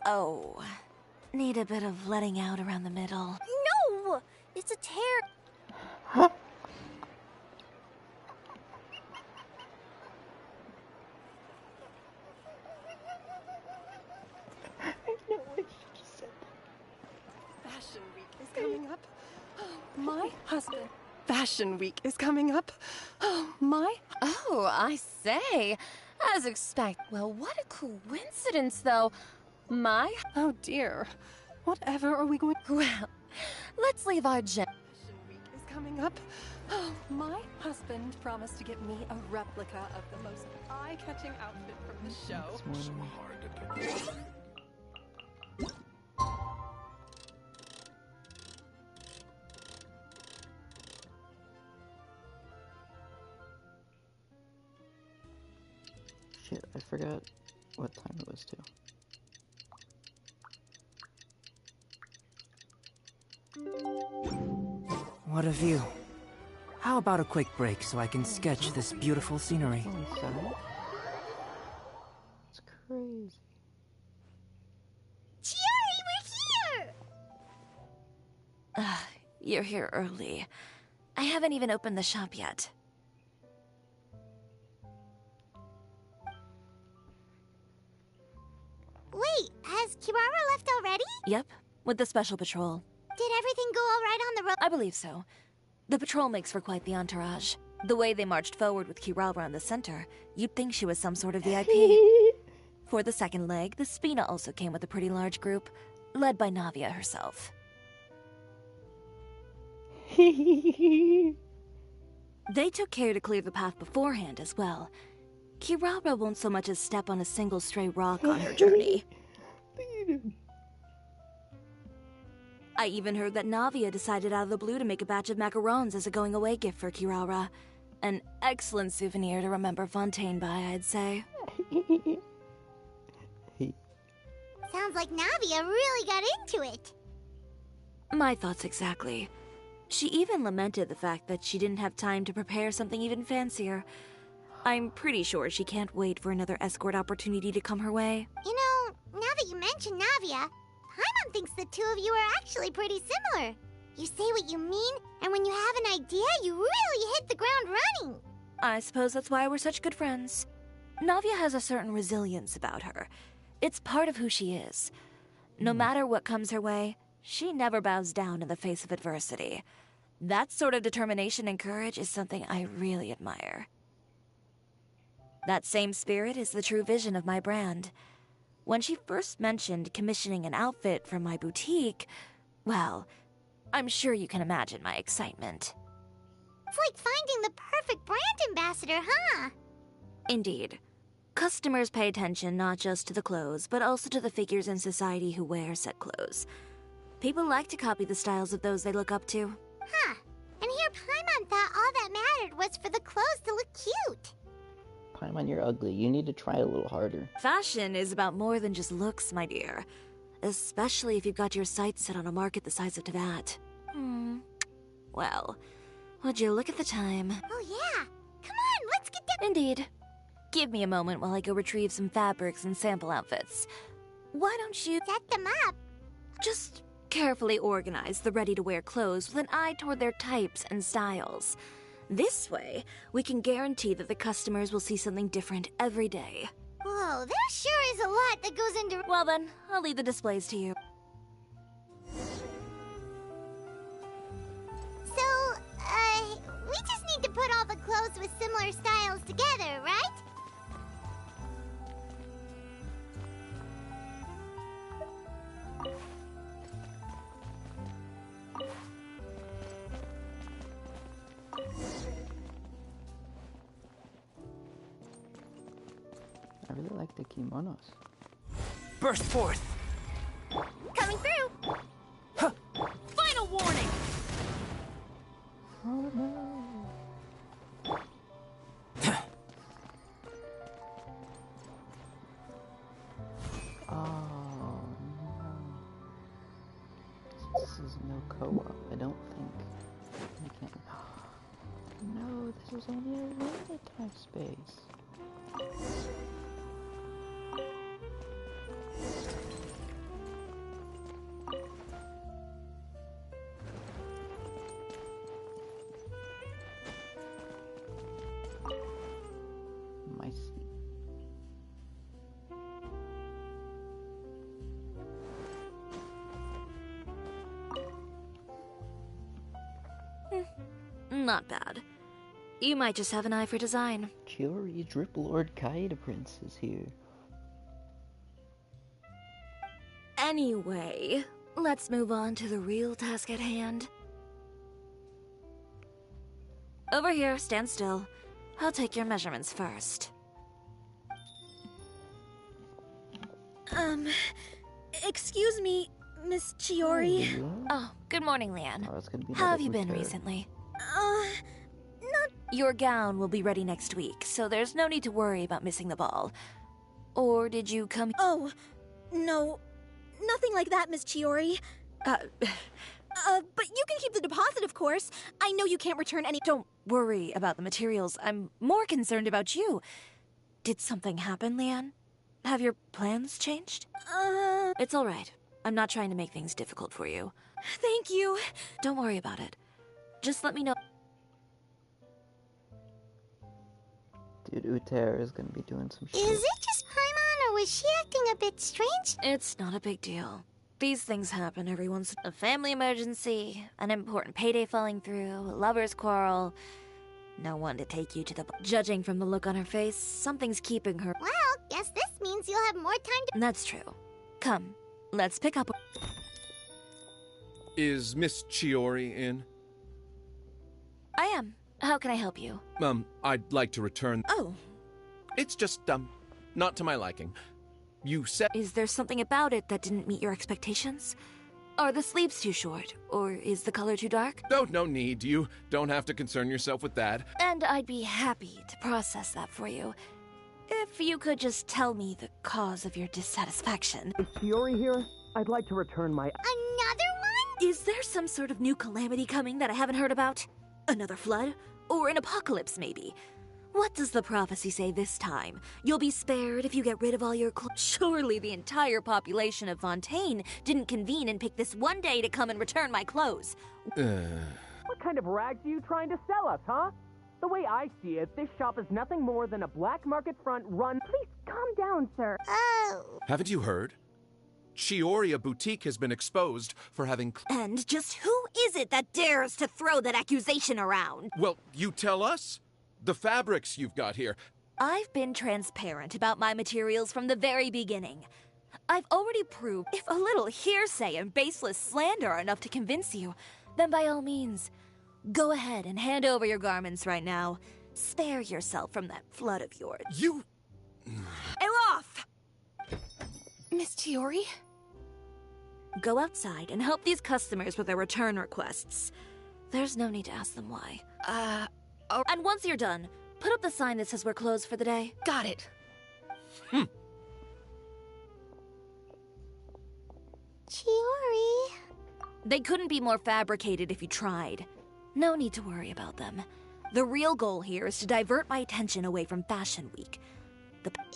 Oh, need a bit of letting out around the middle. No! It's a tear. Fashion Week is coming up. Oh, my husband. Fashion Week is coming up. Oh, my. Oh, I say. As expected. Well, what a coincidence, though. My. Oh, dear. Whatever are we going... Well, let's leave our Fashion Week is coming up. Oh, my husband promised to get me a replica of the most eye-catching outfit from the show. Shit, I forgot what time it was too. What of you? How about a quick break so I can sketch this beautiful scenery? It's crazy. Chiori, we're here! You're here early. I haven't even opened the shop yet. Wait, has Kirara left already? Yep, with the special patrol. Did everything go all right on the road? I believe so. The patrol makes for quite the entourage. The way they marched forward with Kirara in the center, you'd think she was some sort of VIP. For the second leg, the Spina also came with a pretty large group, led by Navia herself. They took care to clear the path beforehand as well. Kirara won't so much as step on a single stray rock on her journey. I even heard that Navia decided out of the blue to make a batch of macarons as a going-away gift for Kirara. An excellent souvenir to remember Fontaine by, I'd say. Sounds like Navia really got into it. My thoughts exactly. She even lamented the fact that she didn't have time to prepare something even fancier. I'm pretty sure she can't wait for another escort opportunity to come her way. You know, now that you mention Navia, Paimon thinks the two of you are actually pretty similar. You say what you mean, and when you have an idea, you really hit the ground running. I suppose that's why we're such good friends. Navia has a certain resilience about her. It's part of who she is. No matter what comes her way, she never bows down in the face of adversity. That sort of determination and courage is something I really admire. That same spirit is the true vision of my brand. When she first mentioned commissioning an outfit for my boutique, well, I'm sure you can imagine my excitement. It's like finding the perfect brand ambassador, huh? Indeed. Customers pay attention not just to the clothes, but also to the figures in society who wear said clothes. People like to copy the styles of those they look up to. Huh. And here Paimon thought all that mattered was for the clothes to look cute. Paimon, you're ugly. You need to try a little harder. Fashion is about more than just looks, my dear. Especially if you've got your sights set on a market the size of Teyvat. Well, would you look at the time? Oh yeah. Come on, let's get down. Indeed. Give me a moment while I go retrieve some fabrics and sample outfits. Why don't you set them up? Just carefully organize the ready-to-wear clothes with an eye toward their types and styles. This way, we can guarantee that the customers will see something different every day. Whoa, there sure is a lot that goes into... Well then, I'll leave the displays to you. So, we just need to put all the clothes with similar styles together, right? I really like the kimonos. Burst forth! Coming through! Huh. Final warning! Oh no! Oh no. This is no co-op, I don't think. You can't. No, this was only a limited time space. My seat. Not bad. You might just have an eye for design. Chiori Drip Lord Kaida Prince is here. Anyway, let's move on to the real task at hand. Over here, stand still. I'll take your measurements first. Excuse me, Miss Chiori. Oh, good morning, Leanne. Oh, it's gonna be How have you another been repair. recently? Not... Your gown will be ready next week, so there's no need to worry about missing the ball. Or did you come... Oh, no. Nothing like that, Miss Chiori. But you can keep the deposit, of course. I know you can't return any— Don't worry about the materials. I'm more concerned about you. Did something happen, Leanne? Have your plans changed? It's all right. I'm not trying to make things difficult for you. Thank you. Don't worry about it. Just let me know. Dude, Uter is gonna be doing some shit. Is it just Paimon, or was she acting a bit strange? It's not a big deal. These things happen every once— A family emergency, an important payday falling through, a lover's quarrel. No one to take you to the— Judging from the look on her face, something's keeping her— Well, guess this means you'll have more time to— That's true. Come, let's pick up— Is Miss Chiori in? I am. How can I help you? I'd like to return. Oh. It's just, not to my liking. You said— Is there something about it that didn't meet your expectations? Are the sleeves too short? Or is the color too dark? Oh, no need. You don't have to concern yourself with that. And I'd be happy to process that for you. If you could just tell me the cause of your dissatisfaction. Is Chiori here? I'd like to return my— Another one? Is there some sort of new calamity coming that I haven't heard about? Another flood? Or an apocalypse, maybe? What does the prophecy say this time? You'll be spared if you get rid of all your clothes. Surely the entire population of Fontaine didn't convene and pick this one day to come and return my clothes. What kind of rags are you trying to sell us, huh? The way I see it, this shop is nothing more than a black market front run— Please calm down, sir. Oh. Haven't you heard? Chioria Boutique has been exposed for having— And just who is it that dares to throw that accusation around? Well, you tell us. The fabrics you've got here. I've been transparent about my materials from the very beginning. I've already proved if a little hearsay and baseless slander are enough to convince you, then by all means, go ahead and hand over your garments right now. Spare yourself from that flood of yours. You— Elof! Miss Chiori? Go outside and help these customers with their return requests. There's no need to ask them why. And once you're done, put up the sign that says we're closed for the day. Got it. Chiori. They couldn't be more fabricated if you tried. No need to worry about them. The real goal here is to divert my attention away from Fashion Week.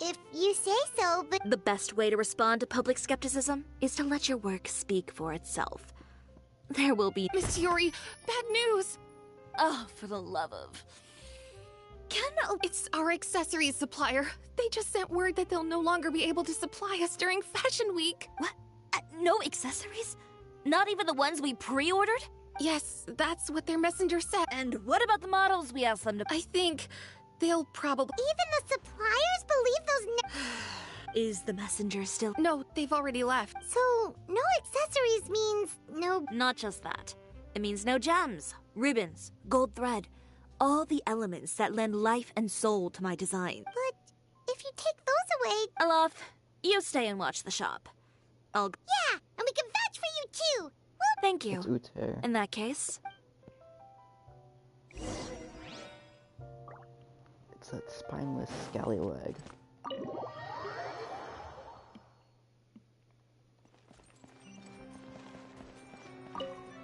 If you say so, but— The best way to respond to public skepticism is to let your work speak for itself. There will be— Miss Chiori, bad news! Oh, for the love of— It's our accessories supplier. They just sent word that they'll no longer be able to supply us during Fashion Week. What? No accessories? Not even the ones we pre-ordered? Yes, that's what their messenger said. And what about the models we asked them to— I think they'll probably— Even the suppliers believe those Is the messenger still— No, they've already left. So, no accessories means no— Not just that. It means no gems, ribbons, gold thread. All the elements that lend life and soul to my design. But if you take those away— Alof, you stay and watch the shop. I'll— Yeah, and we can vouch for you too! Thank you. It's Uter. In that case— It's that spineless scallywag.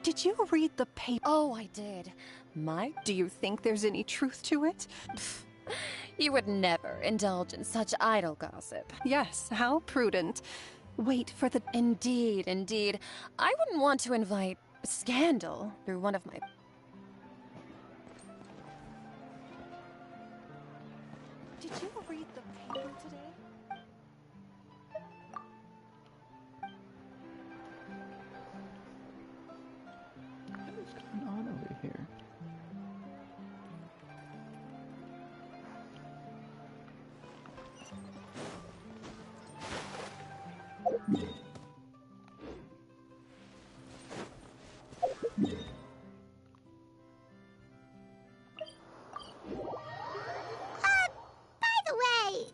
Did you read the paper? Oh, I did. Do you think there's any truth to it? You would never indulge in such idle gossip. Yes, how prudent. Wait for the— Indeed, indeed. I wouldn't want to invite scandal through one of my... Did you read the paper today? What's going on over here? By the way,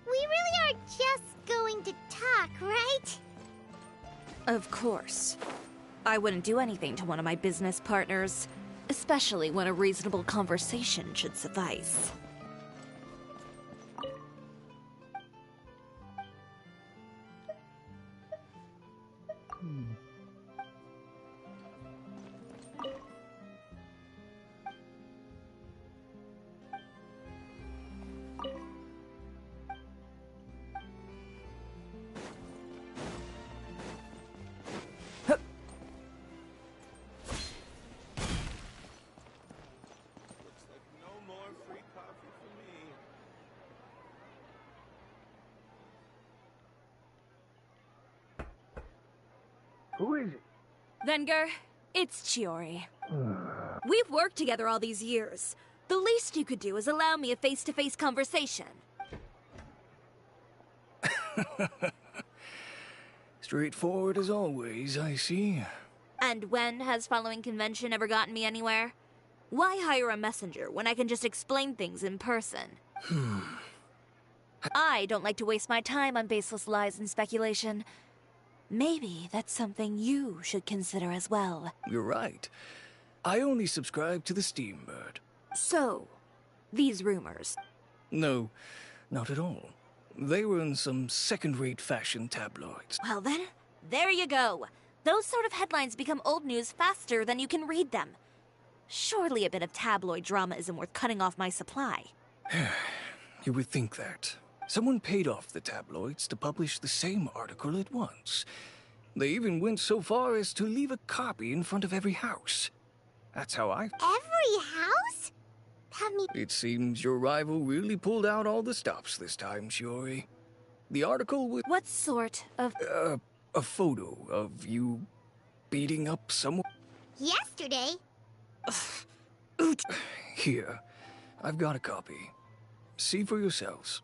we really are just going to talk, right? Of course. I wouldn't do anything to one of my business partners, especially when a reasonable conversation should suffice. Who is it? Venger, it's Chiori. We've worked together all these years. The least you could do is allow me a face-to-face conversation. Straightforward as always, I see. And when has following convention ever gotten me anywhere? Why hire a messenger when I can just explain things in person? I don't like to waste my time on baseless lies and speculation. Maybe that's something you should consider as well. You're right. I only subscribe to the Steambird. So, these rumors. No, not at all. They were in some second-rate fashion tabloids. Well then, there you go. Those sort of headlines become old news faster than you can read them. Surely a bit of tabloid drama isn't worth cutting off my supply. You would think that. Someone paid off the tabloids to publish the same article at once. They even went so far as to leave a copy in front of every house. That's how I... Every house? That means... It seems your rival really pulled out all the stops this time, Shiori. The article was... What sort of... a photo of you beating up someone. Yesterday? Here, I've got a copy. See for yourselves.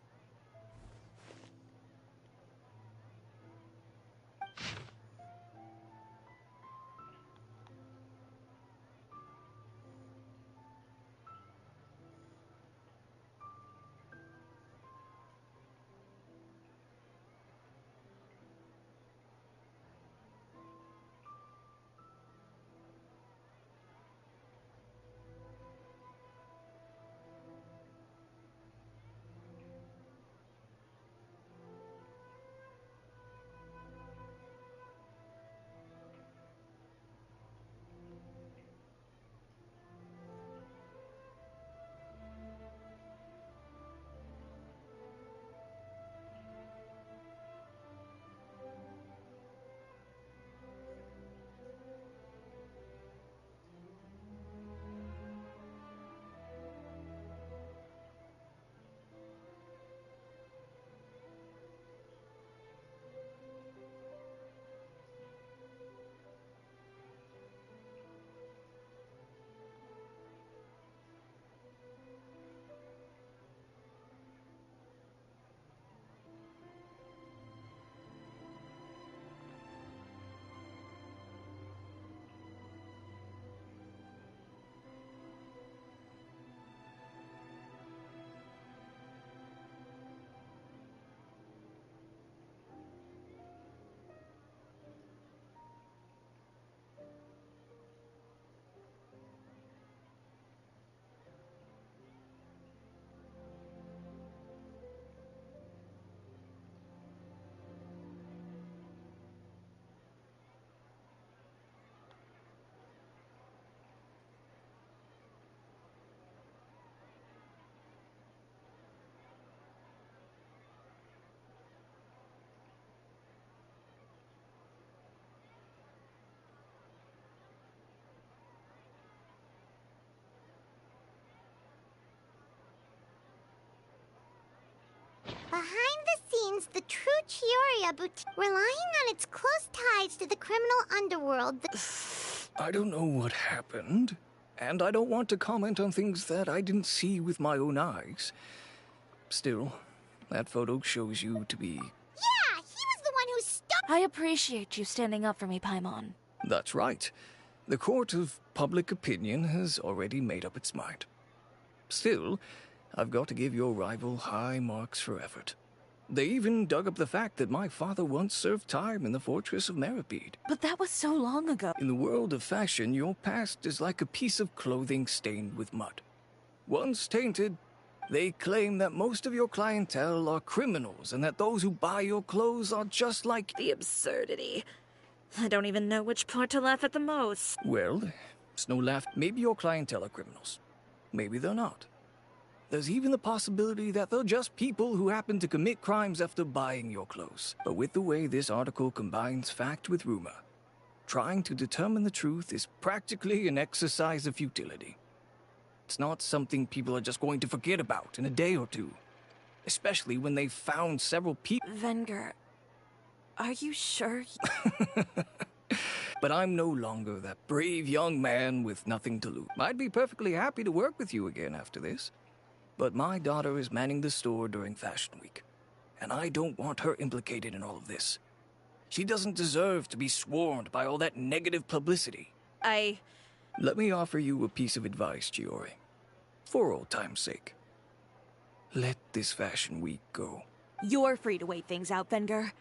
Behind the scenes, the true Chioriya boutique, relying on its close ties to the criminal underworld. I don't know what happened, and I don't want to comment on things that I didn't see with my own eyes. Still, that photo shows you to be... Yeah, he was the one who stopped. I appreciate you standing up for me, Paimon. That's right. The court of public opinion has already made up its mind. Still, I've got to give your rival high marks for effort. They even dug up the fact that my father once served time in the fortress of Meripede. But that was so long ago. In the world of fashion, your past is like a piece of clothing stained with mud. Once tainted, they claim that most of your clientele are criminals and that those who buy your clothes are just like... The absurdity. I don't even know which part to laugh at the most. Well, it's no laugh. Maybe your clientele are criminals. Maybe they're not. There's even the possibility that they're just people who happen to commit crimes after buying your clothes. But with the way this article combines fact with rumor, trying to determine the truth is practically an exercise of futility. It's not something people are just going to forget about in a day or two. Especially when they've found several people... Venger, are you sure? But I'm no longer that brave young man with nothing to lose. I'd be perfectly happy to work with you again after this. But my daughter is manning the store during Fashion Week, and I don't want her implicated in all of this. She doesn't deserve to be swarmed by all that negative publicity. Let me offer you a piece of advice, Chiori. For old time's sake. Let this Fashion Week go. You're free to wait things out, Venger.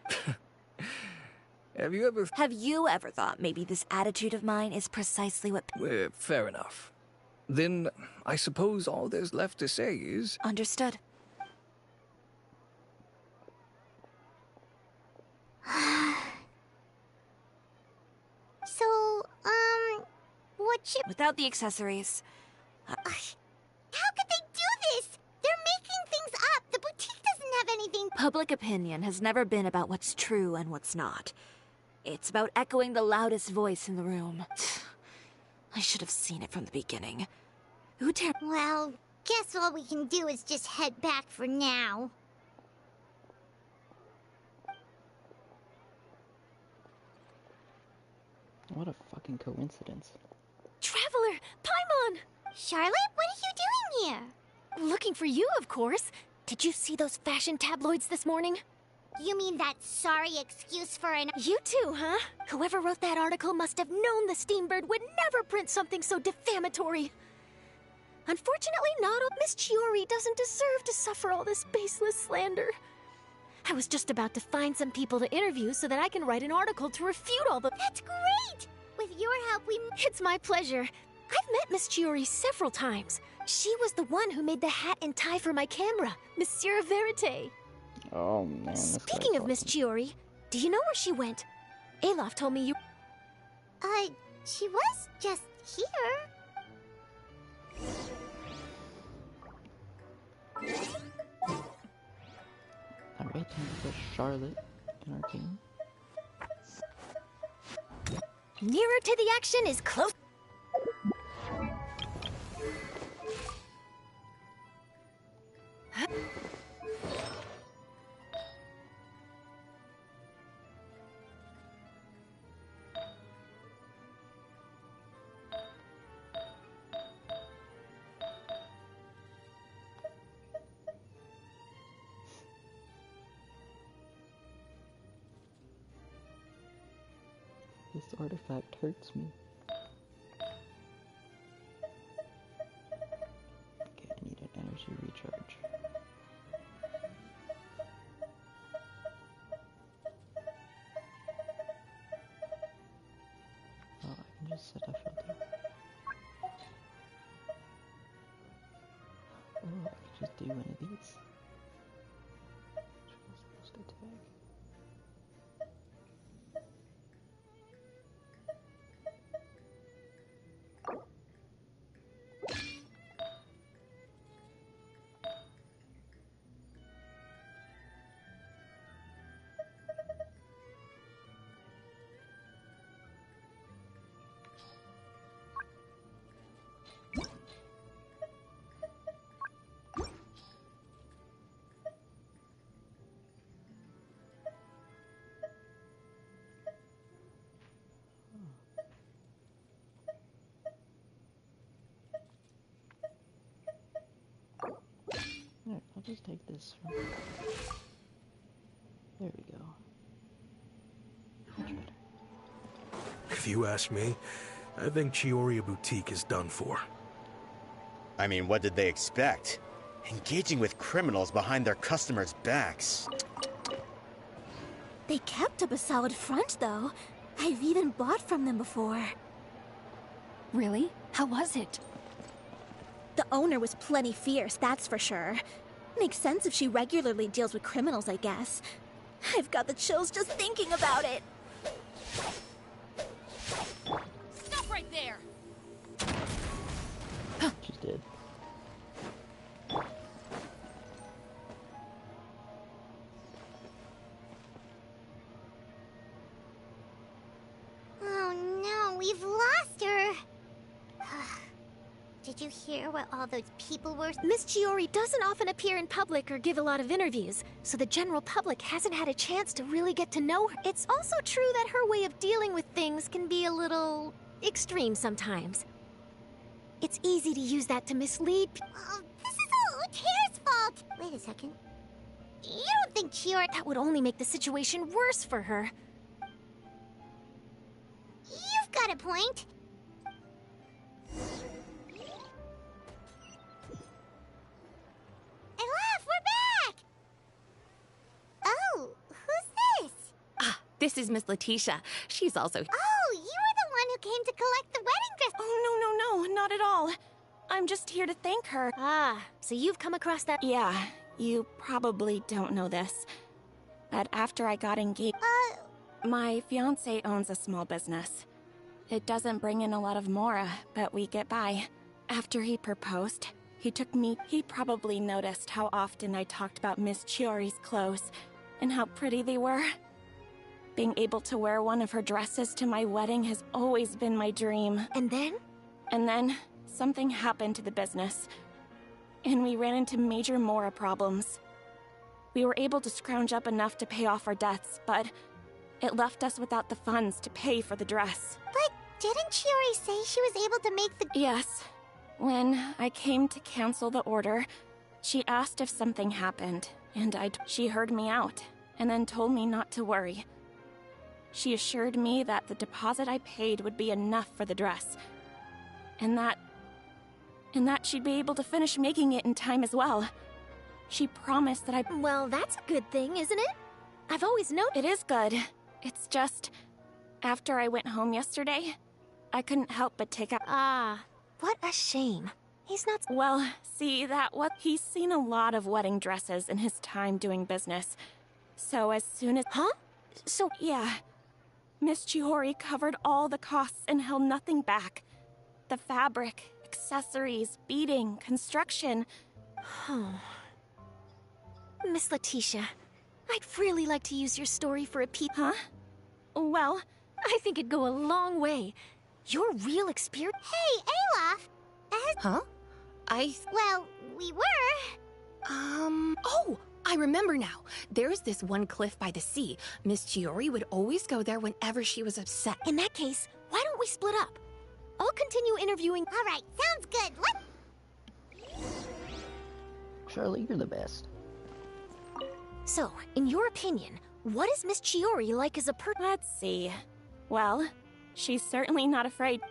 Have you ever thought maybe this attitude of mine is precisely what... fair enough. Then, I suppose all there's left to say is... Understood. So, what should... Without the accessories... How could they do this? They're making things up. The boutique doesn't have anything... Public opinion has never been about what's true and what's not. It's about echoing the loudest voice in the room. I should have seen it from the beginning. Who dare... Well, guess all we can do is just head back for now. What a fucking coincidence. Traveler! Paimon! Charlotte, what are you doing here? Looking for you, of course. Did you see those fashion tabloids this morning? You mean that sorry excuse for an... You too, huh? Whoever wrote that article must have known the Steambird would never print something so defamatory. Unfortunately, not all... Miss Chiori doesn't deserve to suffer all this baseless slander. I was just about to find some people to interview so that I can write an article to refute all the... That's great! With your help, we... It's my pleasure. I've met Miss Chiori several times. She was the one who made the hat and tie for my camera, Monsieur Verite. Oh, man. Speaking of Miss Chiori, do you know where she went? Alof told me you... She was just here. Alright, time to put Charlotte in our team. Nearer to the action is close. This artifact hurts me. Okay, I need an energy recharge. Oh, I can just set a filter. Oh, I can just do one of these. Which was supposed to attack. Alright, I'll just take this from... There we go. Much better. If you ask me, I think Chiori Boutique is done for. I mean, what did they expect? Engaging with criminals behind their customers' backs. They kept up a solid front, though. I've even bought from them before. Really? How was it? The owner was plenty fierce, that's for sure. Makes sense if she regularly deals with criminals, I guess. I've got the chills just thinking about it. Stop right there! She's dead. Oh no, we've lost her. Did you hear what all those people were? Miss Chiori doesn't often appear in public or give a lot of interviews, so the general public hasn't had a chance to really get to know her. It's also true that her way of dealing with things can be a little extreme sometimes. It's easy to use that to mislead This is all Tear's fault! Wait a second. You don't think Chiori— That would only make the situation worse for her. You've got a point. Elaf, we're back! Oh, who's this? Ah, this is Miss Letitia. She's also— Oh, you were the one who came to collect the wedding dress. Oh, no, not at all. I'm just here to thank her. Ah, so you've come across that— Yeah, you probably don't know this, but after I got engaged, my fiancé owns a small business. It doesn't bring in a lot of mora, but we get by. After he proposed, he took me— He probably noticed how often I talked about Miss Chiori's clothes and how pretty they were. Being able to wear one of her dresses to my wedding has always been my dream. And then? And then, something happened to the business, and we ran into major mora problems. We were able to scrounge up enough to pay off our debts, but it left us without the funds to pay for the dress. But didn't Chiori say she was able to make the— Yes. When I came to cancel the order, she asked if something happened, and she heard me out, and then told me not to worry. She assured me that the deposit I paid would be enough for the dress, and that she'd be able to finish making it in time as well. She promised that I— Well, that's a good thing, isn't it? I've always known— It is good. It's just, after I went home yesterday, I couldn't help but take out— Ah, what a shame. He's not— Well, see, he's seen a lot of wedding dresses in his time doing business. So as soon as— Huh? So— Yeah. Miss Chiori covered all the costs and held nothing back. The fabric, accessories, beading, construction. Miss Letitia, I'd really like to use your story for a peep. Huh? Well, I think it'd go a long way. Your real experience— Hey, Olaf! Huh? Well, we were. Oh! I remember now. There's this one cliff by the sea. Miss Chiori would always go there whenever she was upset. In that case, why don't we split up? I'll continue interviewing— All right, sounds good. Charlie, you're the best. So, in your opinion, what is Miss Chiori like as a Let's see. Well, she's certainly not afraid.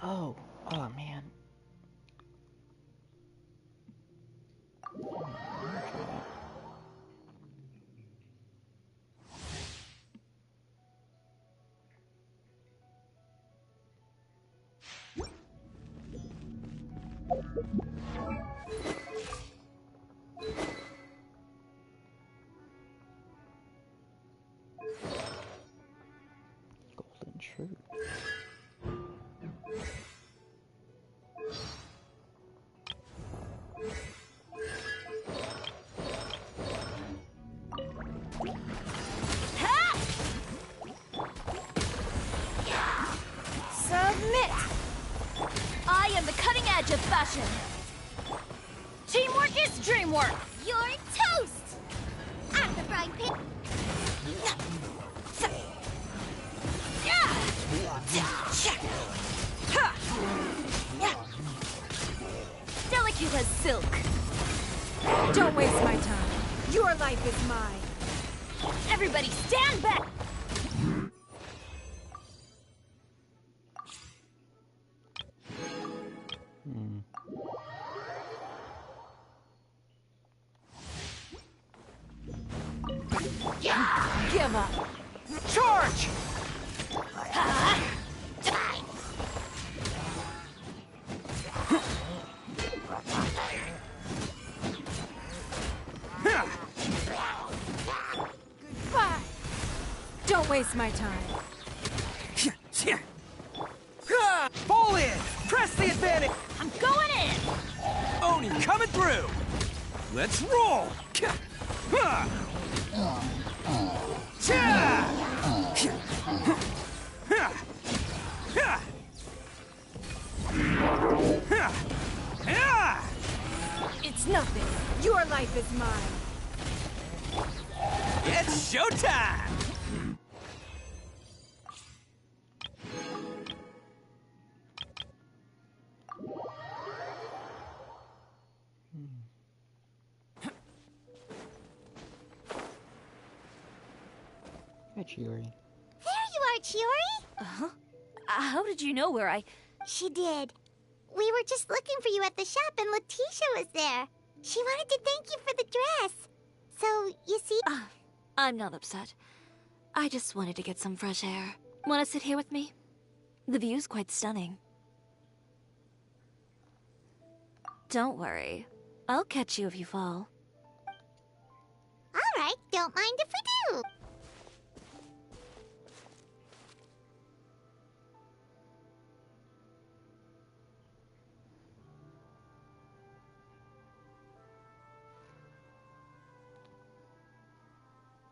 Oh man. Golden Shrew. to fashion. Teamwork is dreamwork. You're toast! At the frying pan. Delicate as silk. Don't waste my time. Your life is mine. Everybody stand back! Give up. Charge! Goodbye. Don't waste my time. Fall in! Press the advantage! I'm going in! Oni coming through! Let's roll! It's nothing. Your life is mine. It's showtime! Hi, Chiori. There you are, Chiori! Uh-huh. How did you know where I... She did. We were just looking for you at the shop and Letitia was there. She wanted to thank you for the dress. So, you see... I'm not upset. I just wanted to get some fresh air. Want to sit here with me? The view's quite stunning. Don't worry. I'll catch you if you fall. All right, don't mind if we do.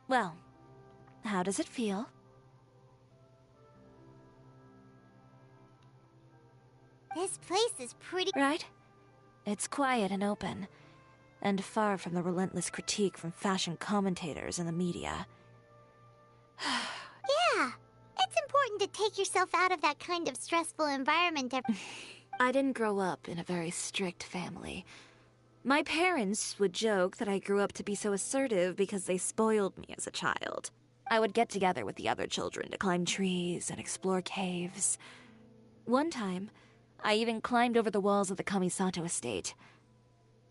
Well, how does it feel? This place is pretty... Right? It's quiet and open, and far from the relentless critique from fashion commentators and the media. Yeah, it's important to take yourself out of that kind of stressful environment. I didn't grow up in a very strict family. My parents would joke that I grew up to be so assertive because they spoiled me as a child. I would get together with the other children to climb trees and explore caves. One time, I even climbed over the walls of the Kamisato estate.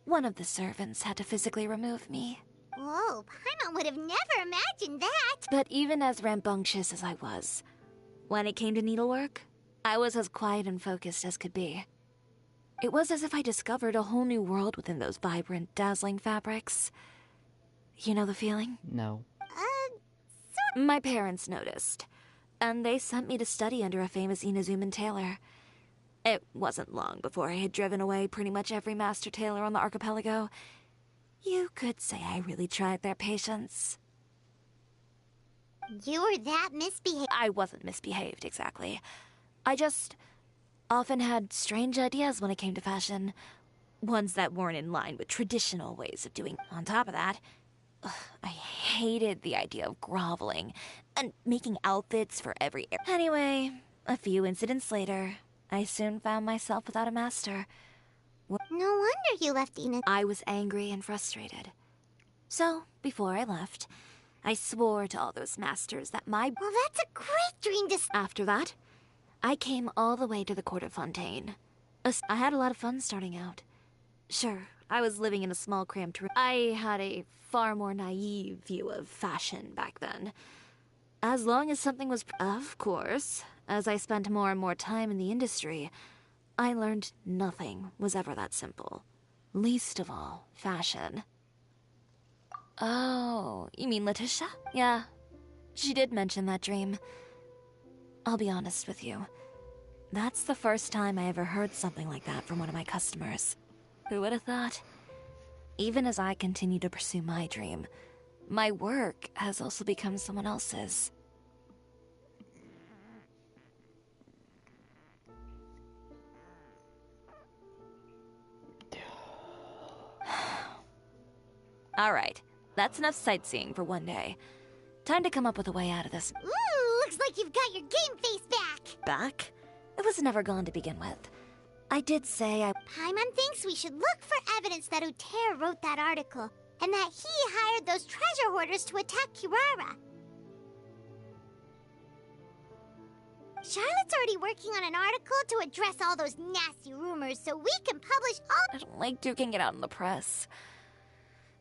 One of the servants had to physically remove me. Whoa, Paimon would have never imagined that! But even as rambunctious as I was, when it came to needlework, I was as quiet and focused as could be. It was as if I discovered a whole new world within those vibrant, dazzling fabrics. You know the feeling? No. My parents noticed, and they sent me to study under a famous Inazuman tailor. It wasn't long before I had driven away pretty much every master tailor on the archipelago. You could say I really tried their patience. You were that misbehaved. I wasn't misbehaved, exactly. I just often had strange ideas when it came to fashion. Ones that weren't in line with traditional ways of doing. On top of that, I hated the idea of groveling and making outfits for every... Anyway, a few incidents later, I soon found myself without a master. No wonder you left Ina. I was angry and frustrated. So, before I left, I swore to all those masters that my... Well, that's a great dream to... After that, I came all the way to the court of Fontaine. I had a lot of fun starting out. Sure, I was living in a small cramped room. I had a far more naive view of fashion back then. As long as something was... Of course, as I spent more and more time in the industry, I learned nothing was ever that simple. Least of all, fashion. Oh, you mean Letitia? Yeah, she did mention that dream. I'll be honest with you. That's the first time I ever heard something like that from one of my customers. Who would have thought? Even as I continue to pursue my dream, my work has also become someone else's. Alright, that's enough sightseeing for one day. Time to come up with a way out of this. Ooh, looks like you've got your game face back. Back? It was never gone to begin with. I did say I... Paimon thinks we should look for evidence that Uter wrote that article, and that he hired those treasure hoarders to attack Kirara. Charlotte's already working on an article to address all those nasty rumors so we can publish all— I don't like duking it out in the press.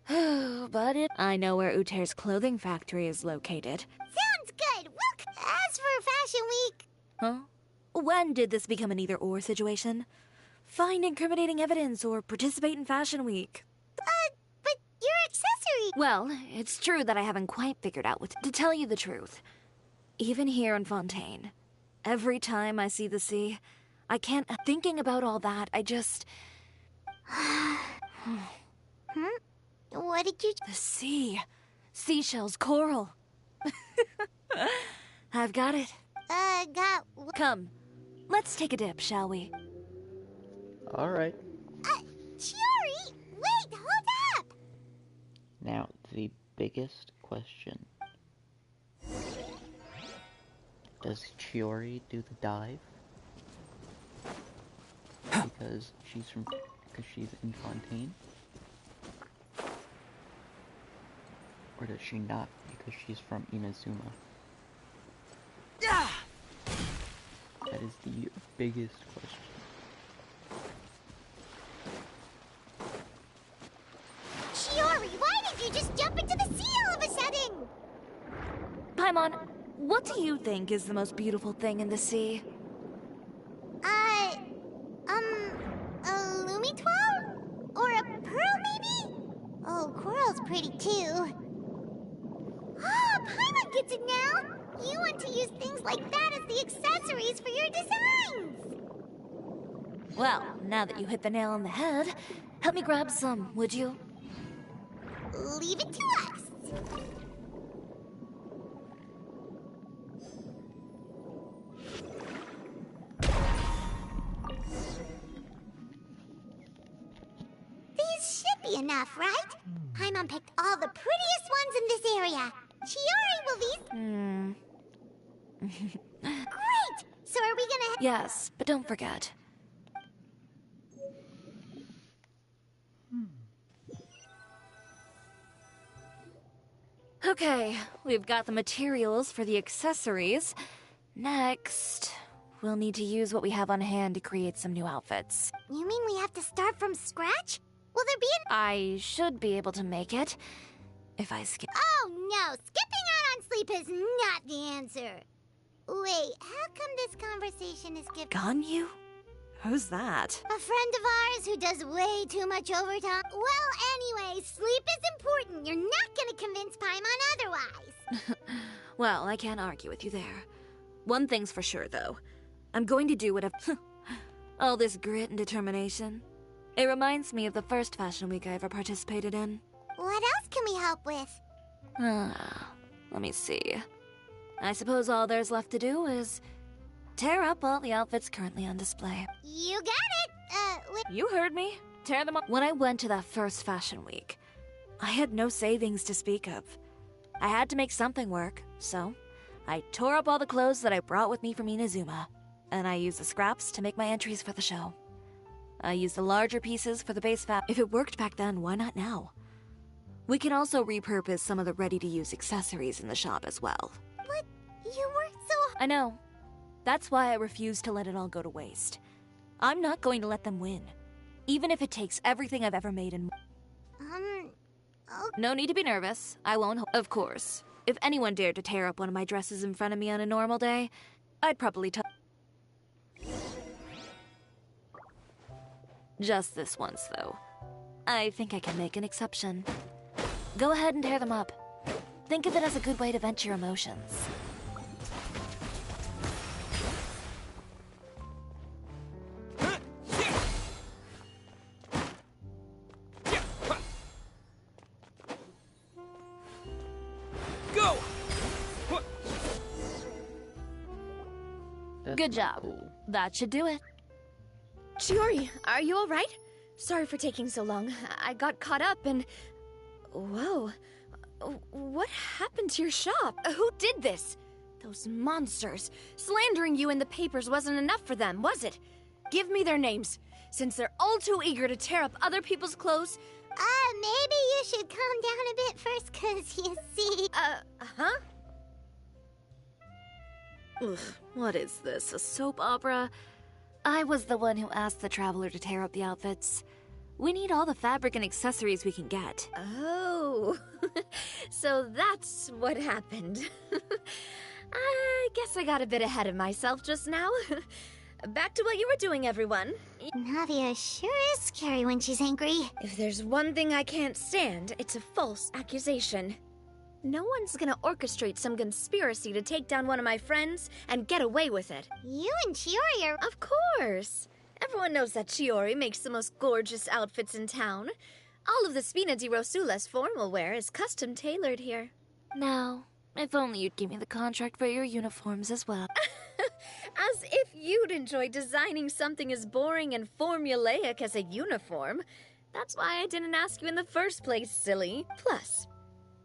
But I know where Uter's clothing factory is located. Sounds good. As for Fashion Week... Huh? When did this become an either-or situation? Find incriminating evidence or participate in Fashion Week. But your accessory... Well, it's true that I haven't quite figured out what to tell you the truth. Even here in Fontaine, every time I see the sea, I can't... Thinking about all that, I just... What did you... The sea. Seashells, coral. I've got it. Come. Let's take a dip, shall we? Alright. Chiori! Wait, hold up! Now, the biggest question. Does Chiori do the dive? Because she's in Fontaine? Or does she not because she's from Inazuma? That is the biggest question. Chiori, why did you just jump into the sea all of a sudden? Paimon, what do you think is the most beautiful thing in the sea? A Lumitoile? Or a pearl, maybe? Oh, coral's pretty too. Ah, Paimon gets it now! You want to use things like that as the accessories for your designs! Well, now that you hit the nail on the head, help me grab some, would you? Leave it to us! These should be enough, right? Paimon picked all the prettiest ones in this area. Chiori will these... Great! So are we gonna... Yes, but don't forget. Okay, we've got the materials for the accessories. Next, we'll need to use what we have on hand to create some new outfits. You mean we have to start from scratch? Will there be an... I should be able to make it, if I skip... Oh no, skipping out on sleep is not the answer. Wait, how come this conversation is given... Ganyu? Who's that? A friend of ours who does way too much overtime. Well, anyway, sleep is important. You're not gonna convince Paimon otherwise. Well, I can't argue with you there. One thing's for sure, though. I'm going to do whatever... All this grit and determination. It reminds me of the first Fashion Week I ever participated in. What else can we help with? Let me see. I suppose all there's left to do is tear up all the outfits currently on display. You got it! You heard me. Tear them up. When I went to that first Fashion Week, I had no savings to speak of. I had to make something work, so I tore up all the clothes that I brought with me from Inazuma, and I used the scraps to make my entries for the show. I used the larger pieces for the base fab. If it worked back then, why not now? We can also repurpose some of the ready-to-use accessories in the shop as well. But you worked so... I know. That's why I refuse to let it all go to waste. I'm not going to let them win. Even if it takes everything I've ever made and... No need to be nervous. I won't... Of course. If anyone dared to tear up one of my dresses in front of me on a normal day, I'd probably tell... Just this once, though. I think I can make an exception. Go ahead and tear them up. Think of it as a good way to vent your emotions. Go! Good job. That should do it. Chiori, are you alright? Sorry for taking so long. I got caught up and... Whoa. What happened to your shop? Who did this? Those monsters. Slandering you in the papers wasn't enough for them, was it? Give me their names. Since they're all too eager to tear up other people's clothes. Maybe you should calm down a bit first, 'cause you see... Huh? Ugh, what is this, a soap opera? I was the one who asked the traveler to tear up the outfits. We need all the fabric and accessories we can get. Oh, so that's what happened. I guess I got a bit ahead of myself just now. Back to what you were doing, everyone. Navia sure is scary when she's angry. If there's one thing I can't stand, it's a false accusation. No one's gonna orchestrate some conspiracy to take down one of my friends and get away with it. You and Chiori are... Of course! Everyone knows that Chiori makes the most gorgeous outfits in town. All of the Spina di Rosula's formal wear is custom tailored here. Now, if only you'd give me the contract for your uniforms as well. As if you'd enjoy designing something as boring and formulaic as a uniform. That's why I didn't ask you in the first place, silly. Plus,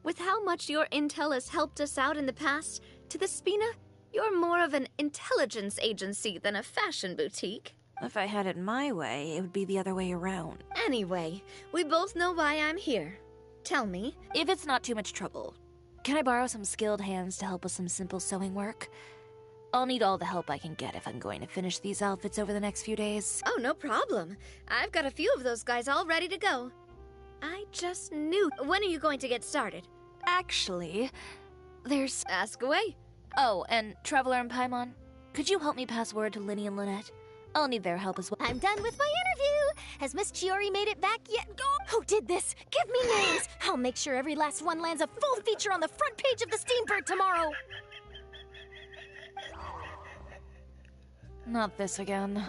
with how much your intel has helped us out in the past, to the Spina, you're more of an intelligence agency than a fashion boutique. If I had it my way, it would be the other way around. Anyway, we both know why I'm here. Tell me. If it's not too much trouble, can I borrow some skilled hands to help with some simple sewing work? I'll need all the help I can get if I'm going to finish these outfits over the next few days. Oh, no problem. I've got a few of those guys all ready to go. I just knew. When are you going to get started? Actually, there's... Ask away. Oh, and Traveler and Paimon, could you help me pass word to Linny and Lynette? I'll need their help as well. I'm done with my interview. Has Miss Chiori made it back yet? Who did this? Give me names. I'll make sure every last one lands a full feature on the front page of the Steambird tomorrow. Not this again.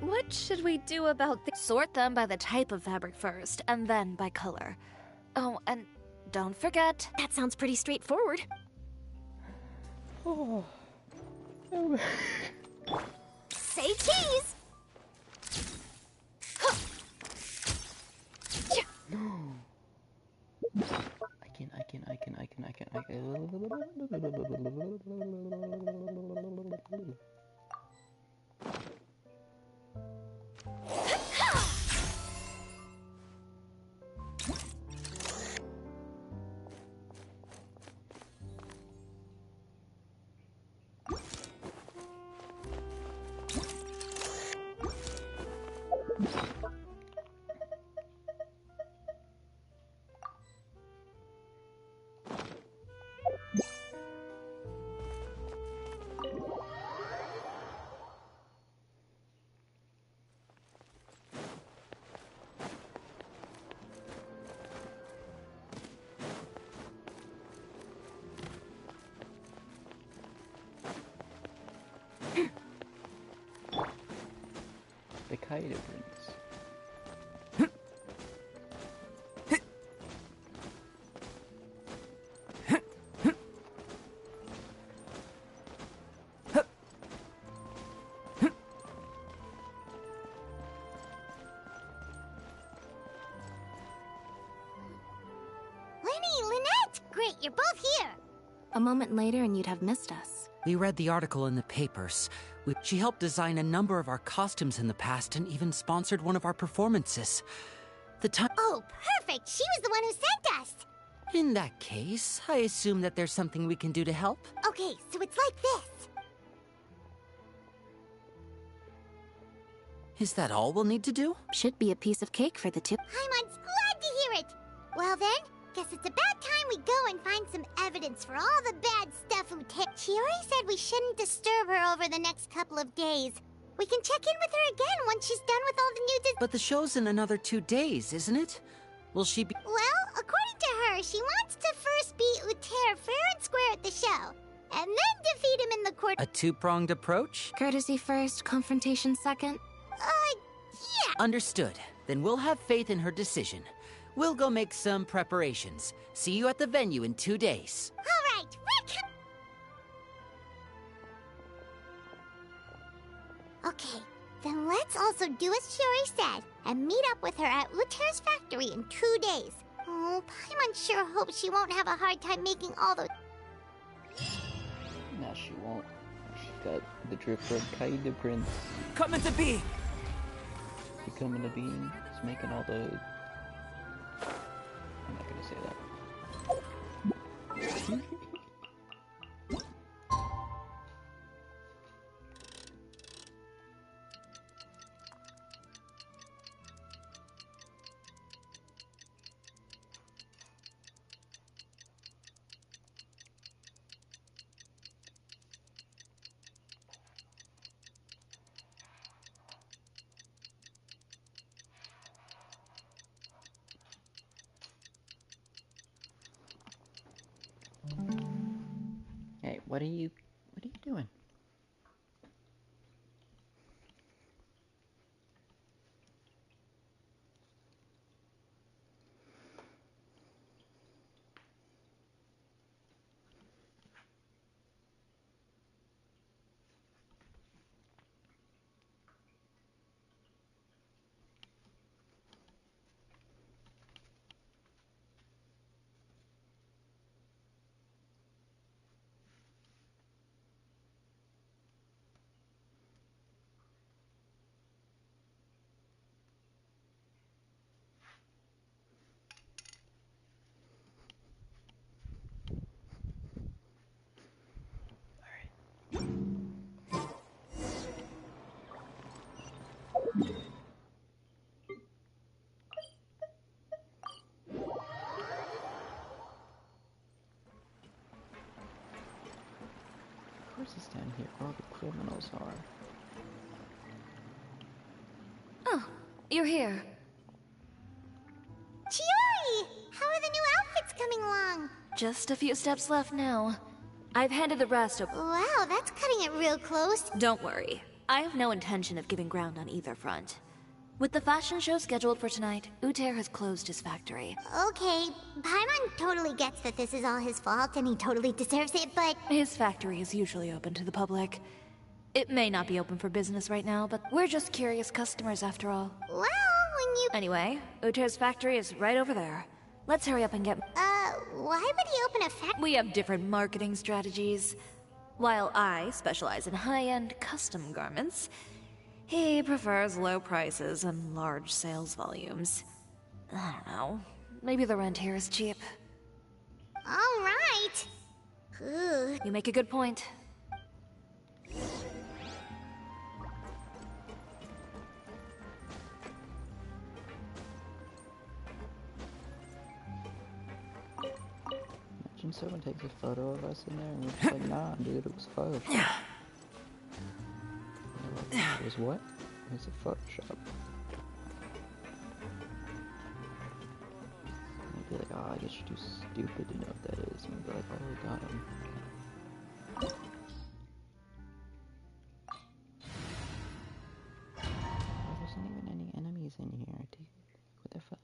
What should we do about this? Sort them by the type of fabric first, and then by color. Oh, and don't forget... That sounds pretty straightforward. Oh. Say cheese! No. I can. The Kaido Prince. Lynette! Great, you're both here! A moment later and you'd have missed us. We read the article in the papers. She helped design a number of our costumes in the past and even sponsored one of our performances. Oh, perfect! She was the one who sent us! In that case, I assume that there's something we can do to help? Okay, so it's like this. Is that all we'll need to do? Should be a piece of cake for the two. Paimon's glad to hear it! Well then, guess it's about time we go and find some evidence for all the bad stuff Chiori said we shouldn't disturb her over the next couple of days. We can check in with her again once she's done with all the new But the show's in another 2 days, isn't it? Will she be— Well, according to her, she wants to first beat Uter fair and square at the show, and then defeat him in the court— a two-pronged approach? Courtesy first, confrontation second? Yeah. Understood. Then we'll have faith in her decision. We'll go make some preparations. See you at the venue in 2 days. All right, Okay, then let's also do as Shiori said and meet up with her at Uter's factory in 2 days. Oh, Paimon sure hopes she won't have a hard time making all those. Nah, she won't. She's got the drip red Kaida prints. Coming to be! Becoming a being. It's making all the... I'm not gonna say that. Hey, what are you doing? Of course it's down here where all the criminals are. Oh, you're here. Chiori! How are the new outfits coming along? Just a few steps left now. I've handed the rest over. Wow, that's cutting it real close. Don't worry. I have no intention of giving ground on either front. With the fashion show scheduled for tonight, Uter has closed his factory. Okay, Paimon totally gets that this is all his fault and he totally deserves it, but... His factory is usually open to the public. It may not be open for business right now, but we're just curious customers after all. Well, when you... Anyway, Uter's factory is right over there. Let's hurry up and get... why would he open a factory? We have different marketing strategies. While I specialize in high-end custom garments, he prefers low prices and large sales volumes. I don't know. Maybe the rent here is cheap. All right. Ugh. You make a good point. Imagine someone takes a photo of us in there and we're just like, nah, dude, it was Photoshop. It was what? It was a Photoshop. I'd be like, oh, I guess you're too stupid to know what that is. And I'd be like, oh, we got him. There wasn't even any enemies in here, dude. What the fuck?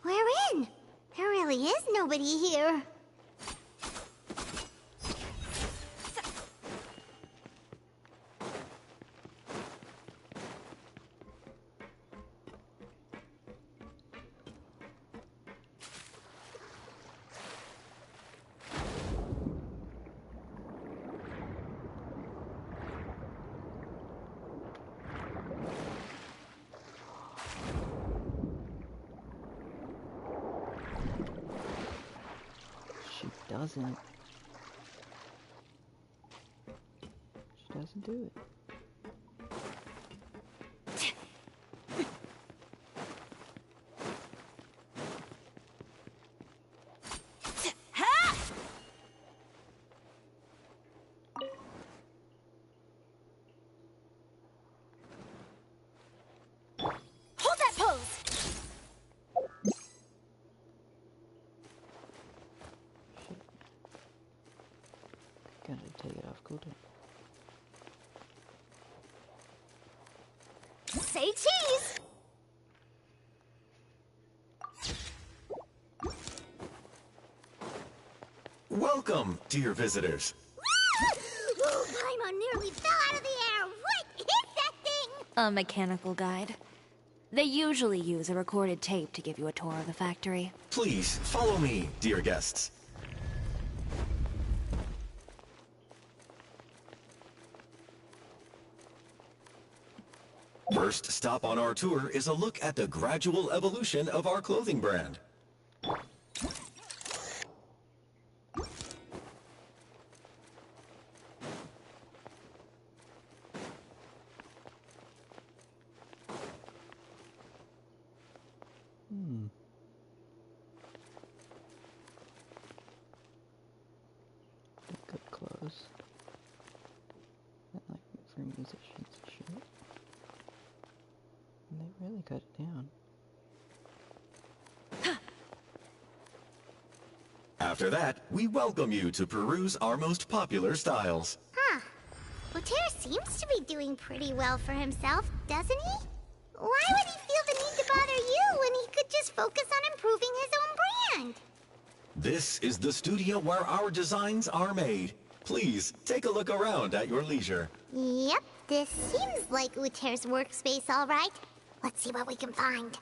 We're in. There really is nobody here. Doesn't. She doesn't do it. cool day. Say cheese! Welcome, dear visitors. Oh, Paimon nearly fell out of the air! What is that thing? A mechanical guide. They usually use a recorded tape to give you a tour of the factory. Please, follow me, dear guests. First stop on our tour is a look at the gradual evolution of our clothing brand. Good clothes. And like for musicians and shit. And they really cut it down. After that, we welcome you to peruse our most popular styles. Huh. Lothair seems to be doing pretty well for himself, doesn't he? Why would he feel the need to bother you when he could just focus on improving his own brand? This is the studio where our designs are made. Please, take a look around at your leisure. Yep, this seems like Lothair's workspace, all right. Let's see what we can find.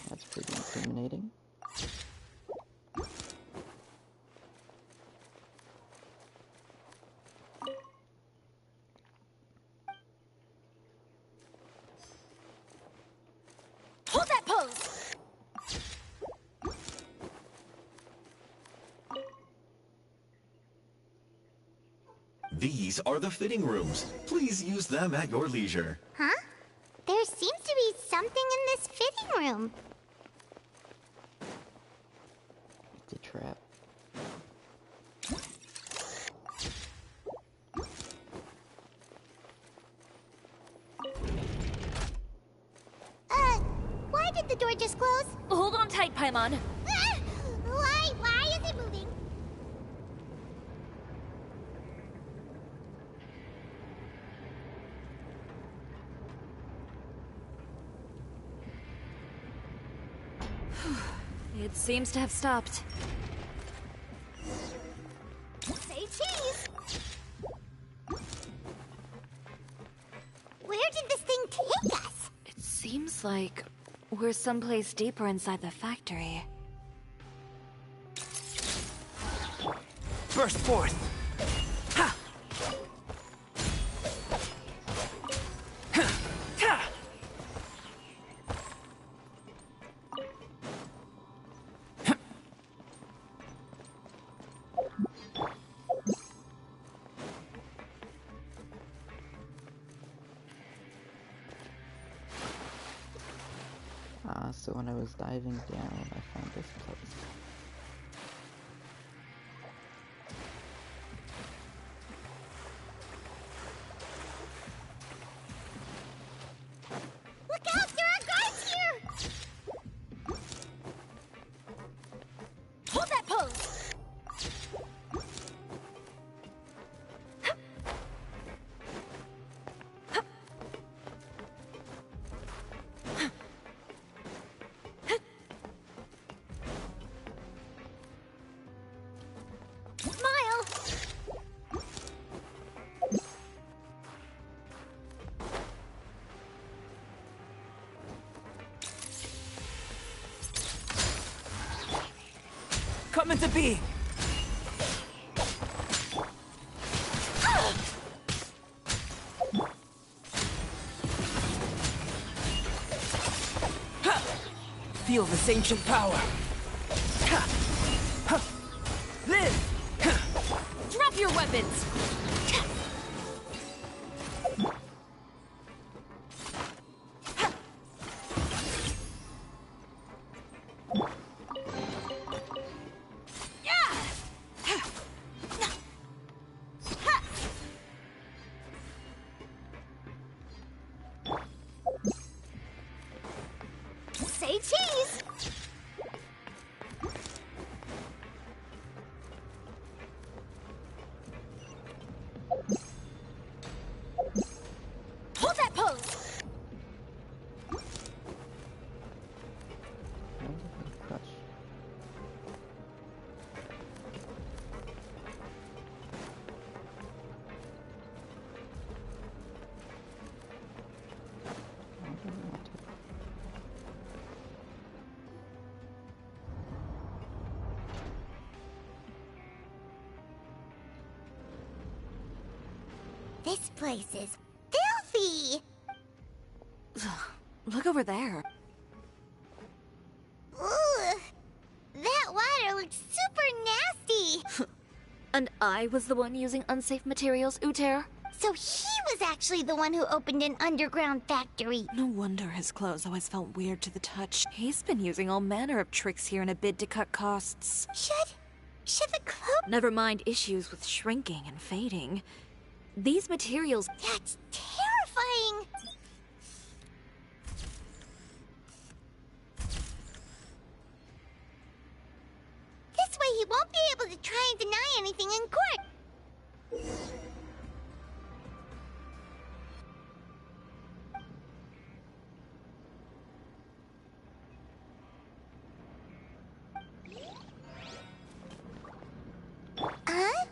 That's pretty incriminating. Hold that pose! These are the fitting rooms. Please use them at your leisure. Huh? There seems to be something in this fitting room. It's a trap. Why did the door just close? Hold on tight, Paimon. Why is it moving? It seems to have stopped. Say cheese! Where did this thing take us? It seems like we're someplace deeper inside the factory. Burst forth! Ha! Ha! So when I was diving down, I found this place. Look out! There are guards here! Hold that pose! Smile! Come into being! Feel this ancient power! Live! Drop your weapons! Say cheese! This place is filthy! Look over there. Ooh, that water looks super nasty! And I was the one using unsafe materials, Uter? So he was actually the one who opened an underground factory. No wonder his clothes always felt weird to the touch. He's been using all manner of tricks here in a bid to cut costs. Should the clothes... Never mind issues with shrinking and fading. These materials... That's terrifying! This way he won't be able to try and deny anything in court. Huh?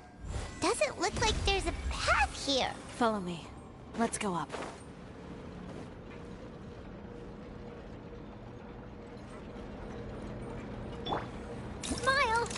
Doesn't look like there's a path here. Follow me. Let's go up. Smile!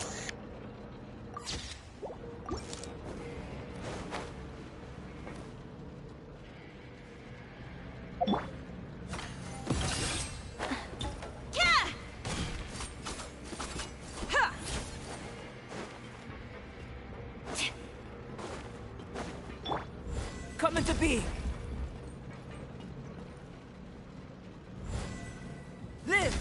Coming to be! Live!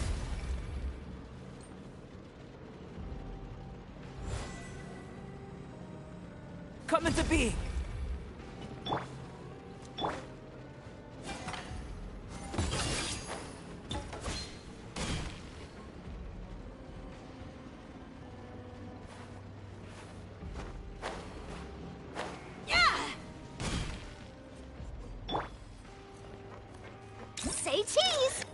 Coming to be! Say cheese!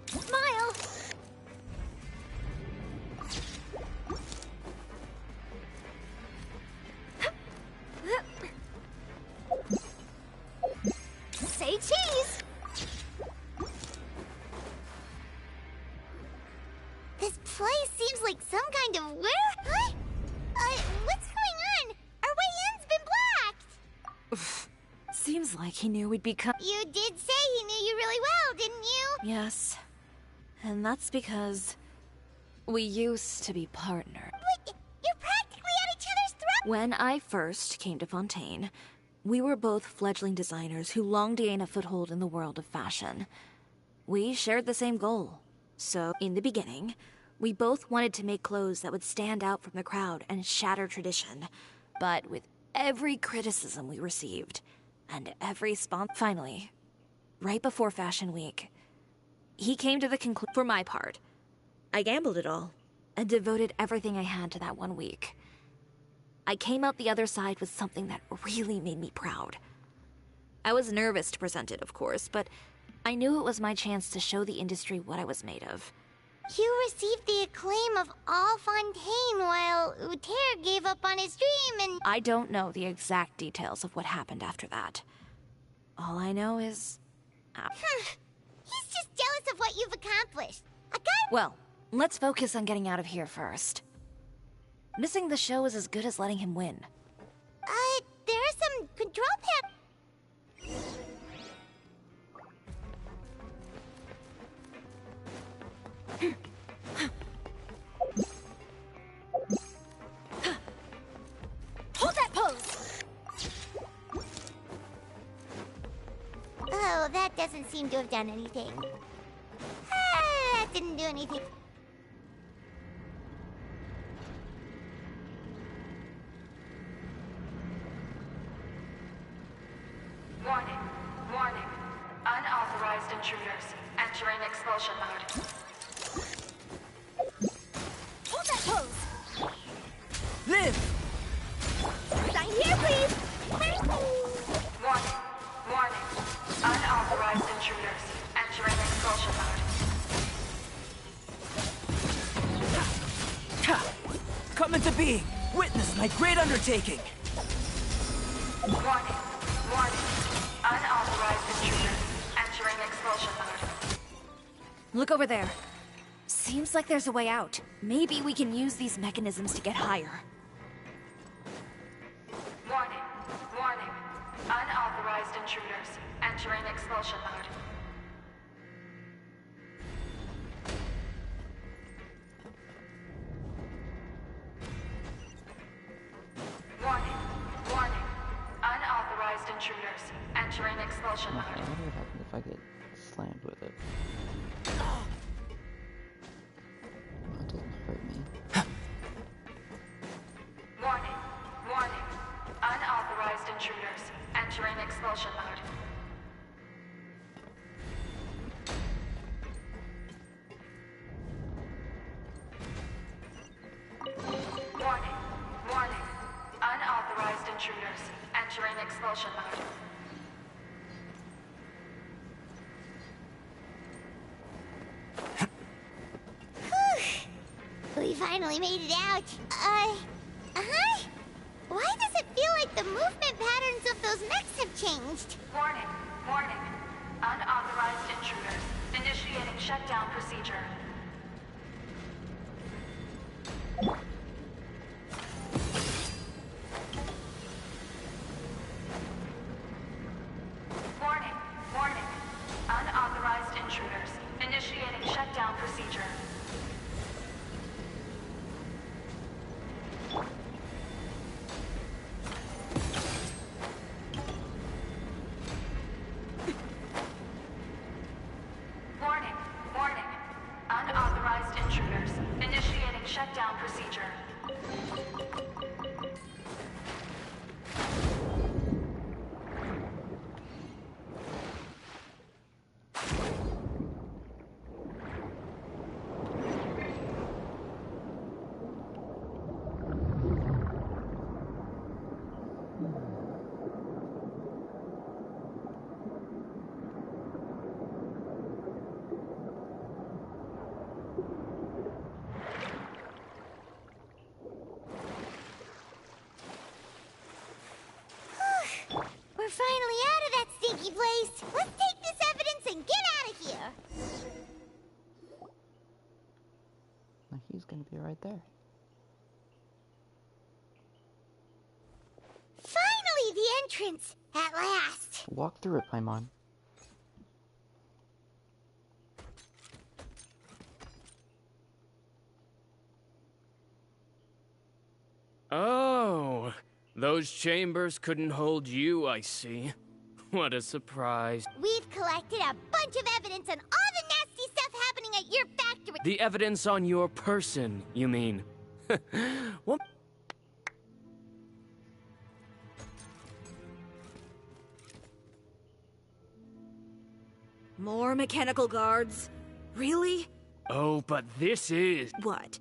Smile! Say cheese! This place seems like some kind of Huh? What's going on? Our way in's been blocked! Seems like he knew we'd be You did say he knew you really well, didn't you? Yes. And that's because we used to be partners. But you're practically at each other's throat! When I first came to Fontaine, we were both fledgling designers who longed to gain a foothold in the world of fashion. We shared the same goal. So, in the beginning, we both wanted to make clothes that would stand out from the crowd and shatter tradition. But with every criticism we received, and every finally, right before Fashion Week, he came to the conclusion. For my part, I gambled it all, and devoted everything I had to that 1 week. I came out the other side with something that really made me proud. I was nervous to present it, of course, but I knew it was my chance to show the industry what I was made of. You received the acclaim of all Fontaine while Uter gave up on his dream and... I don't know the exact details of what happened after that. All I know is... He's just jealous of what you've accomplished. Well, let's focus on getting out of here first. Missing the show is as good as letting him win. There are some control panels. Hold that pose! Oh, that doesn't seem to have done anything. That didn't do anything. Warning. Warning. Unauthorized intruders entering expulsion mode. Hold that pose! Live! Sign here, please! Warning. Warning. Unauthorized intruders entering expulsion mode. Coming to be! Witness my great undertaking! Warning. Warning. Unauthorized intruders entering expulsion mode. Look over there. Seems like there's a way out. Maybe we can use these mechanisms to get higher. Warning. Warning. Unauthorized intruders. Entering expulsion mode. Warning. Warning. Unauthorized intruders. Entering expulsion I mode. wonder what happens if I get slammed with it. That doesn't hurt me. Warning. Warning. Unauthorized intruders. Entering expulsion mode. Warning. Warning. Unauthorized intruders. Entering expulsion mode. We finally made it out. Why does it feel like the movement patterns of those mechs have changed? Warning. Warning. Unauthorized intruders. Initiating shutdown procedure. Warning. Warning. Unauthorized intruders. Initiating shutdown procedure. Warning. Warning. Unauthorized intruders. Initiating shutdown procedure. We're finally out of that stinky place. Let's take this evidence and get out of here. Now he's gonna be right there. Finally, the entrance. At last. Walk through it, Paimon. Oh, those chambers couldn't hold you, I see. What a surprise. We've collected a bunch of evidence on all the nasty stuff happening at your factory. The evidence on your person, you mean? What? More mechanical guards? Really? Oh, but this is... What?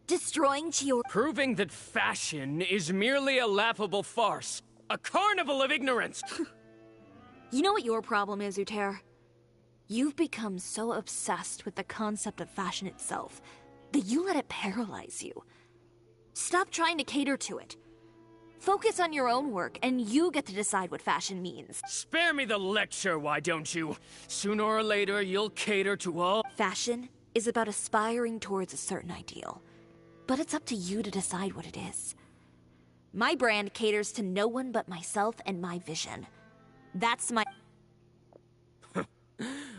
Destroying Chior... Proving that fashion is merely a laughable farce. A carnival of ignorance! You know what your problem is, Uter? You've become so obsessed with the concept of fashion itself that you let it paralyze you. Stop trying to cater to it. Focus on your own work, and you get to decide what fashion means. Spare me the lecture, why don't you? Sooner or later, you'll cater to all... Fashion is about aspiring towards a certain ideal. But it's up to you to decide what it is. My brand caters to no one but myself and my vision. That's my...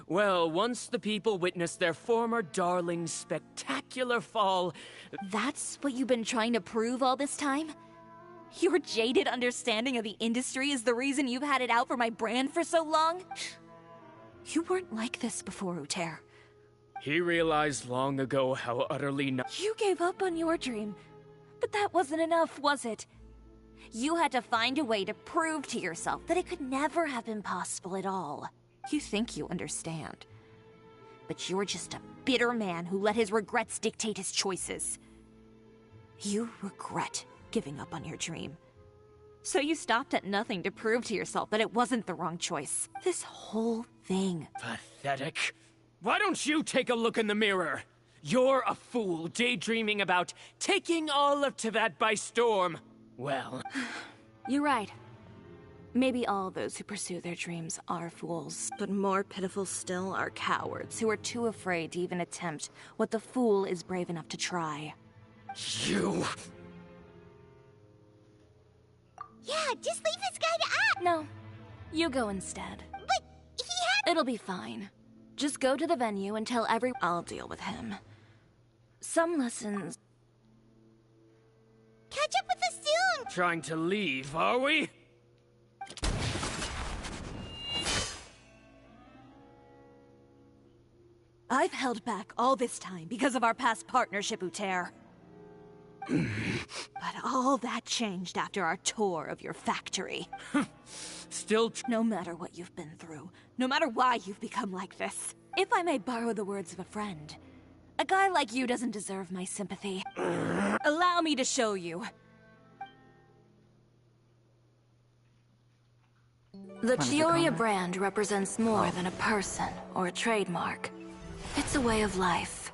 Well, once the people witness their former darling's spectacular fall... That's what you've been trying to prove all this time? Your jaded understanding of the industry is the reason you've had it out for my brand for so long? You weren't like this before, Uter. He realized long ago how utterly You gave up on your dream, but that wasn't enough, was it? You had to find a way to prove to yourself that it could never have been possible at all. You think you understand, but you're just a bitter man who let his regrets dictate his choices. You regret giving up on your dream. So you stopped at nothing to prove to yourself that it wasn't the wrong choice. This whole thing. Pathetic. Why don't you take a look in the mirror? You're a fool daydreaming about taking all of Tibet by storm. Well... You're right. Maybe all those who pursue their dreams are fools, but more pitiful still are cowards who are too afraid to even attempt what the fool is brave enough to try. You... Yeah, just leave this guy to act! No, you go instead. But he had... It'll be fine. Just go to the venue and tell I'll deal with him. Some lessons... Catch up with us soon! Trying to leave, are we? I've held back all this time because of our past partnership, Uter. But all that changed after our tour of your factory. Still no matter what you've been through, no matter why you've become like this, if I may borrow the words of a friend, a guy like you doesn't deserve my sympathy. Allow me to show you. The Chioria brand represents more than a person or a trademark. It's a way of life.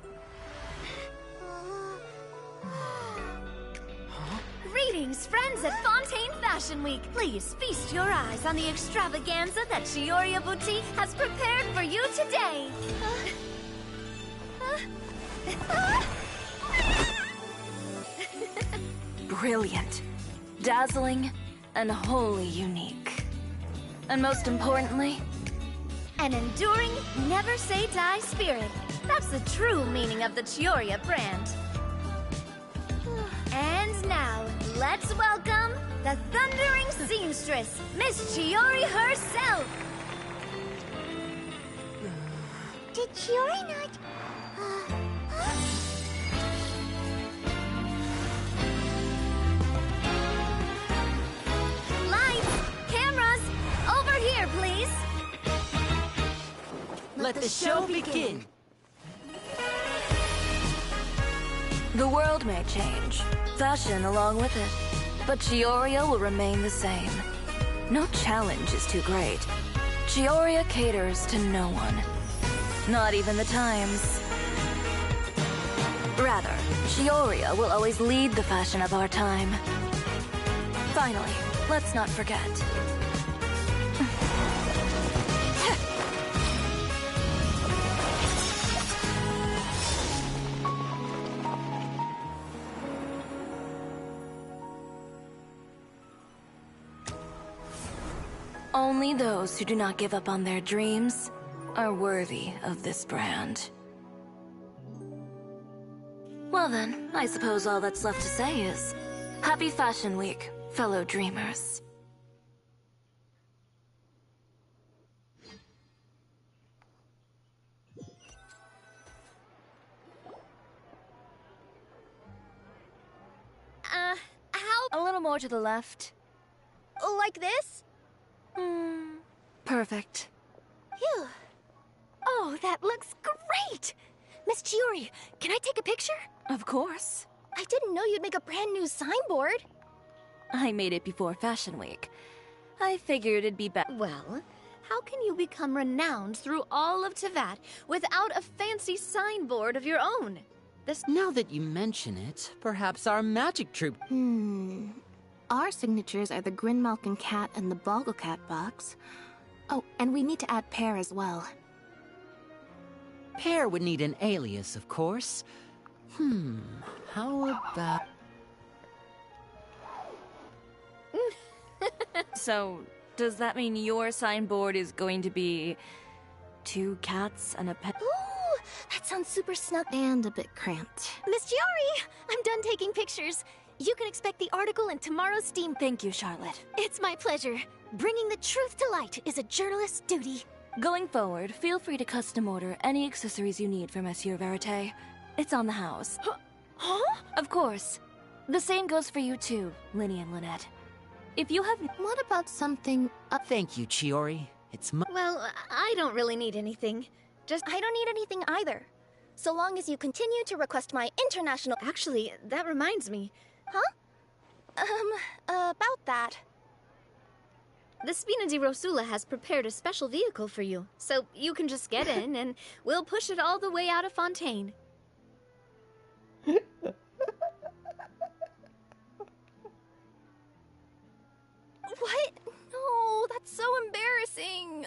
Greetings, friends at Fontaine Fashion Week. Please feast your eyes on the extravaganza that Chioria Boutique has prepared for you today. Brilliant, dazzling, and wholly unique. And most importantly, an enduring, never-say-die spirit. That's the true meaning of the Chioria brand. And now, let's welcome the thundering seamstress, Miss Chiori herself! Did Chiori not... Lights! Cameras! Over here, please! Let the show begin! The world may change, fashion along with it, but Chioria will remain the same. No challenge is too great. Chioria caters to no one. Not even the times. Rather, Chioria will always lead the fashion of our time. Finally, let's not forget. Only those who do not give up on their dreams are worthy of this brand. Well then, I suppose all that's left to say is, Happy Fashion Week, fellow dreamers. How? A little more to the left. Like this? Perfect. Phew. Oh, that looks great! Miss Chiori, can I take a picture? Of course. I didn't know you'd make a brand new signboard. I made it before Fashion Week. I figured it'd be better. Well, how can you become renowned through all of Tevat without a fancy signboard of your own? Now that you mention it, perhaps our magic troupe... Our signatures are the Grinmalkin cat and the Bogglecat box. Oh, and we need to add Pear as well. Pear would need an alias, of course. How about... So, does that mean your signboard is going to be 2 cats and a pet? Ooh, that sounds super snug. And a bit cramped. Miss Chiori, I'm done taking pictures. You can expect the article in tomorrow's Steam. Thank you, Charlotte. It's my pleasure. Bringing the truth to light is a journalist's duty. Going forward, feel free to custom order any accessories you need for Monsieur Verite. It's on the house. Huh? Of course. The same goes for you too, Linny and Lynette. If you have... What about something... Thank you, Chiori. It's Well, I don't really need anything. I don't need anything either. So long as you continue to request my international... Actually, that reminds me. Huh? About that. The Spina di Rosula has prepared a special vehicle for you, so you can just get in and we'll push it all the way out of Fontaine. What? No. Oh, that's so embarrassing.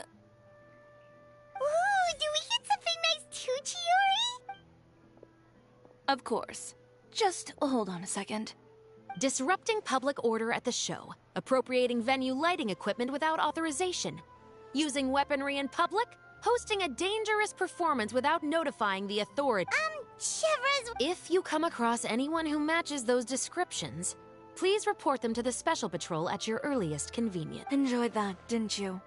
Ooh, do we get something nice too, Chiori? Of course. Just hold on a second. Disrupting public order at the show, appropriating venue lighting equipment without authorization, using weaponry in public, hosting a dangerous performance without notifying the authorities. Shivers! If you come across anyone who matches those descriptions, please report them to the Special Patrol at your earliest convenience. Enjoyed that, didn't you?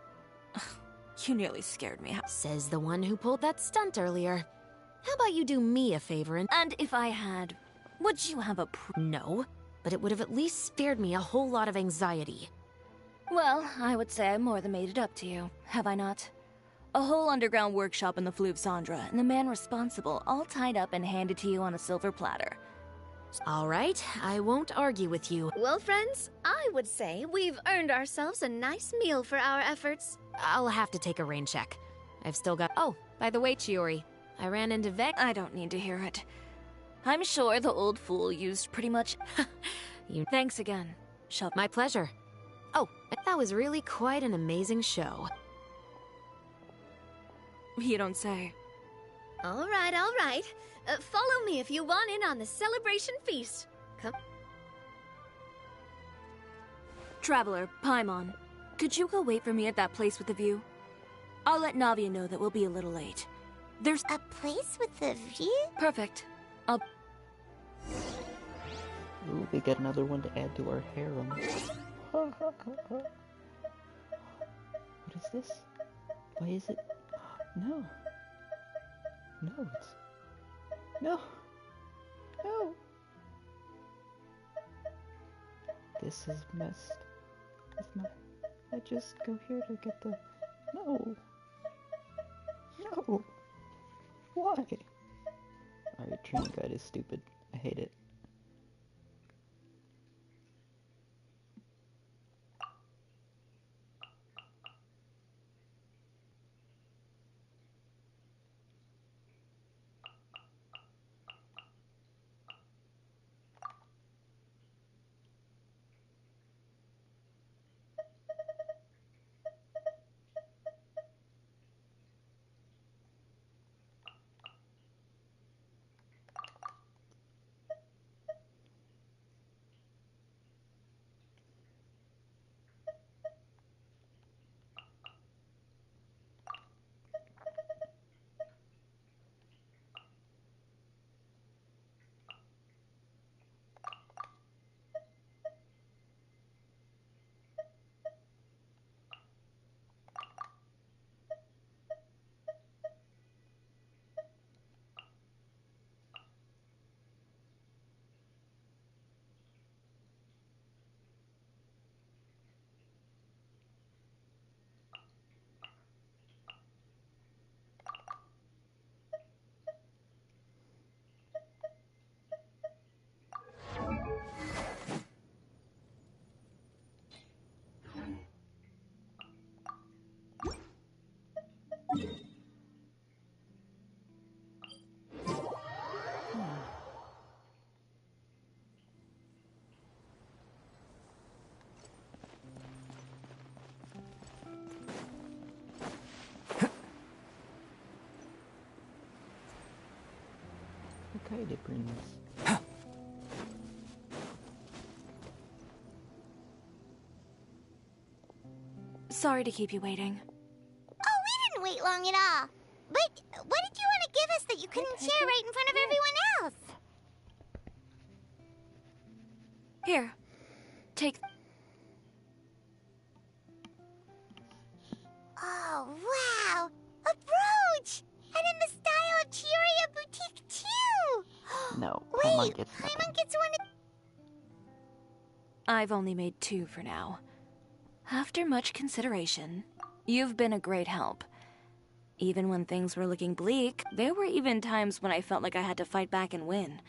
You nearly scared me. Says the one who pulled that stunt earlier. How about you do me a favor and if I had, would you have a No, but it would have at least spared me a whole lot of anxiety. Well, I would say I more than made it up to you, have I not? A whole underground workshop in the Fleuve Sandra, and the man responsible all tied up and handed to you on a silver platter. All right, I won't argue with you. Well, friends, I would say we've earned ourselves a nice meal for our efforts. I'll have to take a rain check. I've still got... Oh, by the way, Chiori, I ran into Vec... I don't need to hear it. I'm sure the old fool used pretty much... Thanks again. My pleasure. Oh, that was really quite an amazing show. You don't say. All right, all right. Follow me if you want in on the celebration feast. Come. Traveler, Paimon, could you go wait for me at that place with the view? I'll let Navia know that we'll be a little late. There's a place with the view? Perfect. Ooh, we got another one to add to our harem. What is this? Why is it? No. No, it's... No! No! This is messed with my... I just go here to get the... No! No! Why? Alright, training guide is stupid. I hate it. Okay, the prince. Sorry to keep you waiting. Oh, we didn't wait long at all. But what did you want to give us that you couldn't share right in front of everyone else? Here. Take... Oh, wow! A brooch! And in the style of Chioria Boutique, too! No, Wait, Paimon gets nothing. Paimon gets one... I've only made 2 for now. After much consideration, you've been a great help. Even when things were looking bleak, there were even times when I felt like I had to fight back and win.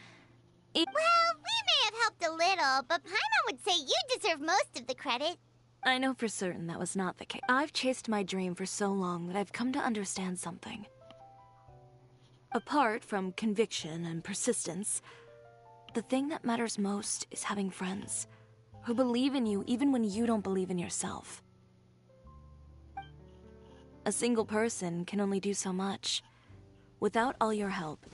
Well, we may have helped a little, but Paimon would say you deserve most of the credit. I know for certain that was not the case. I've chased my dream for so long that I've come to understand something. Apart from conviction and persistence, the thing that matters most is having friends who believe in you even when you don't believe in yourself. A single person can only do so much. Without all your help,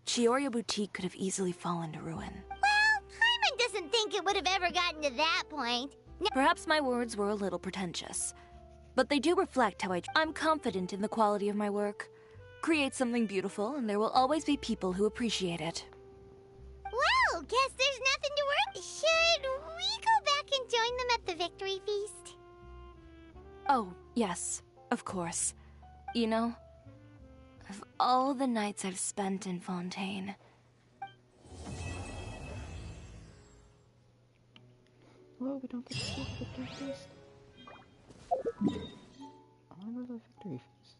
Chioria Boutique could have easily fallen to ruin. Well, Hyman doesn't think it would have ever gotten to that point. Perhaps my words were a little pretentious, but they do reflect how I'm confident in the quality of my work. Create something beautiful, and there will always be people who appreciate it. Well, guess there's nothing to worry. Should we go back and join them at the victory feast? Oh, yes, of course. You know, of all the nights I've spent in Fontaine... Well, we don't get to see the victory feast. I wanna go to the victory feast.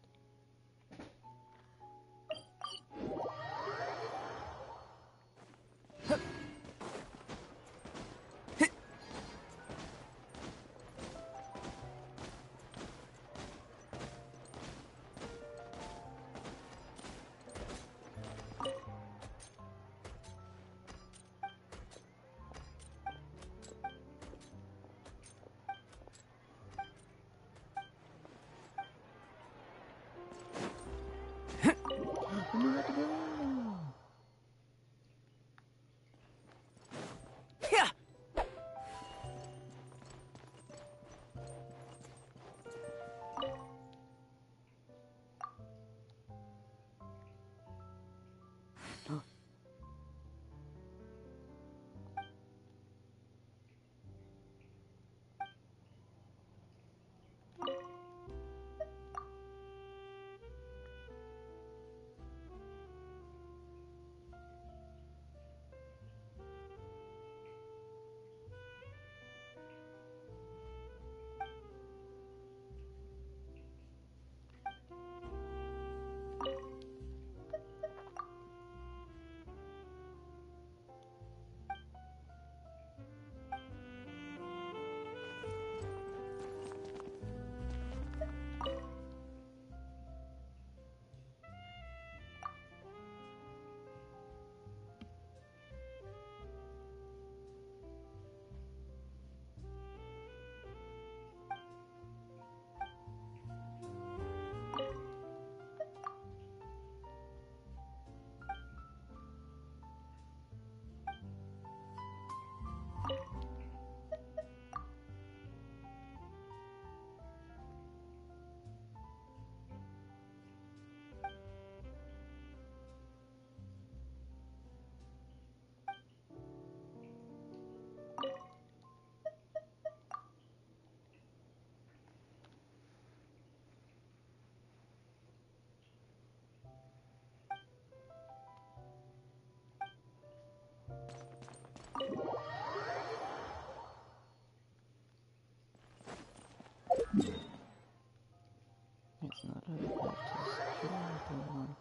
It's not a bad to secure everyone.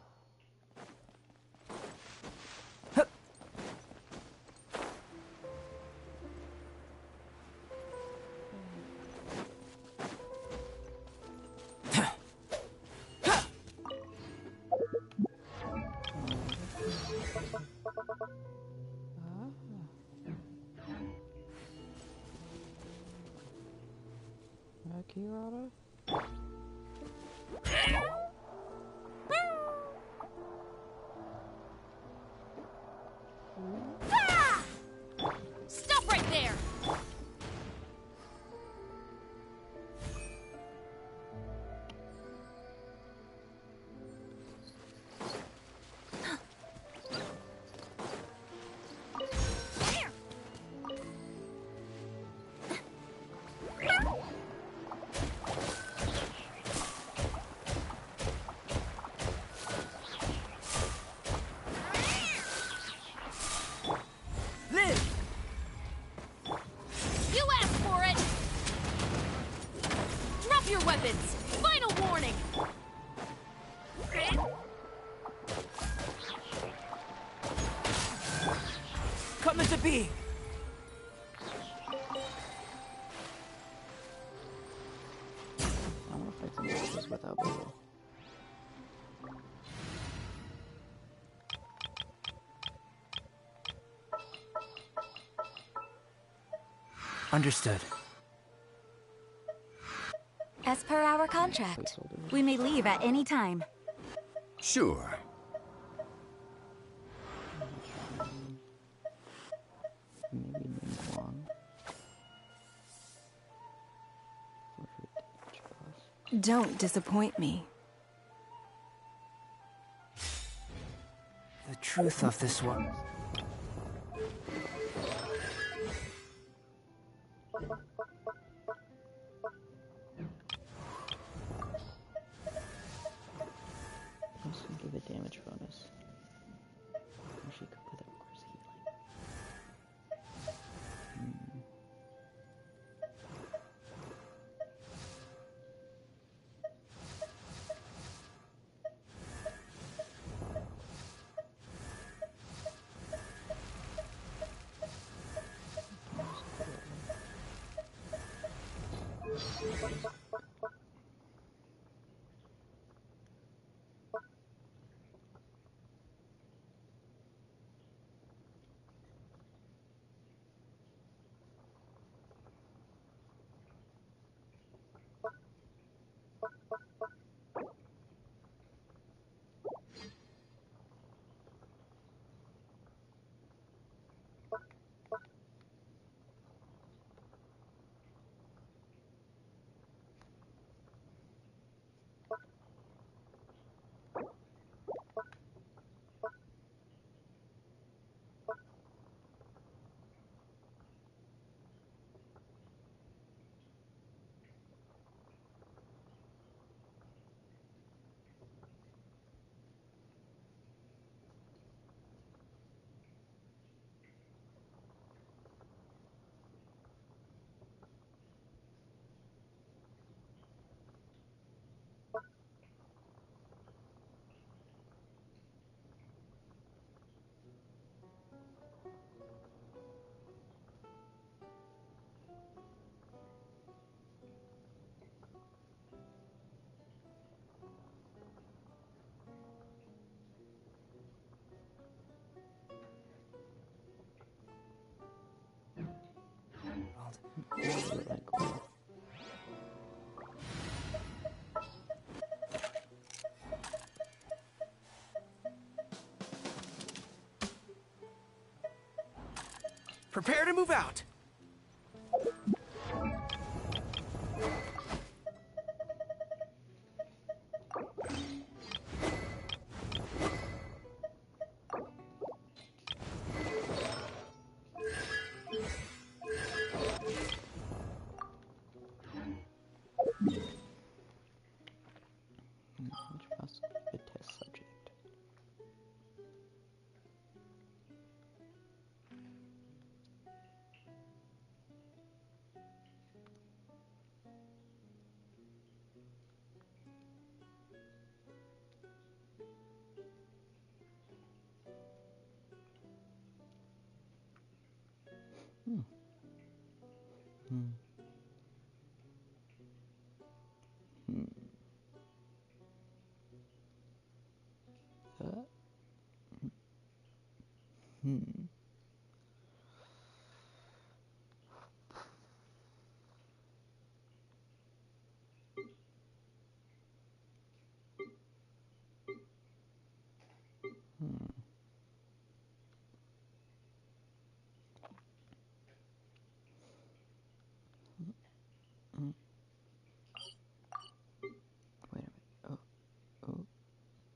Kirata? Stop right there! Weapons! Final warning! Come as a bee! I want to fight some bosses with Albedo. Understood. As per our contract, we may leave at any time. Sure. Maybe Ningguang. Don't disappoint me. The truth of this one. Also give a damage bonus. Or she could put it course healing. Prepare to move out. Which must be a test subject. Hmm. Hmm. Hmm. Hmm. Hmm. Hmm. Wait a minute. Oh. Oh.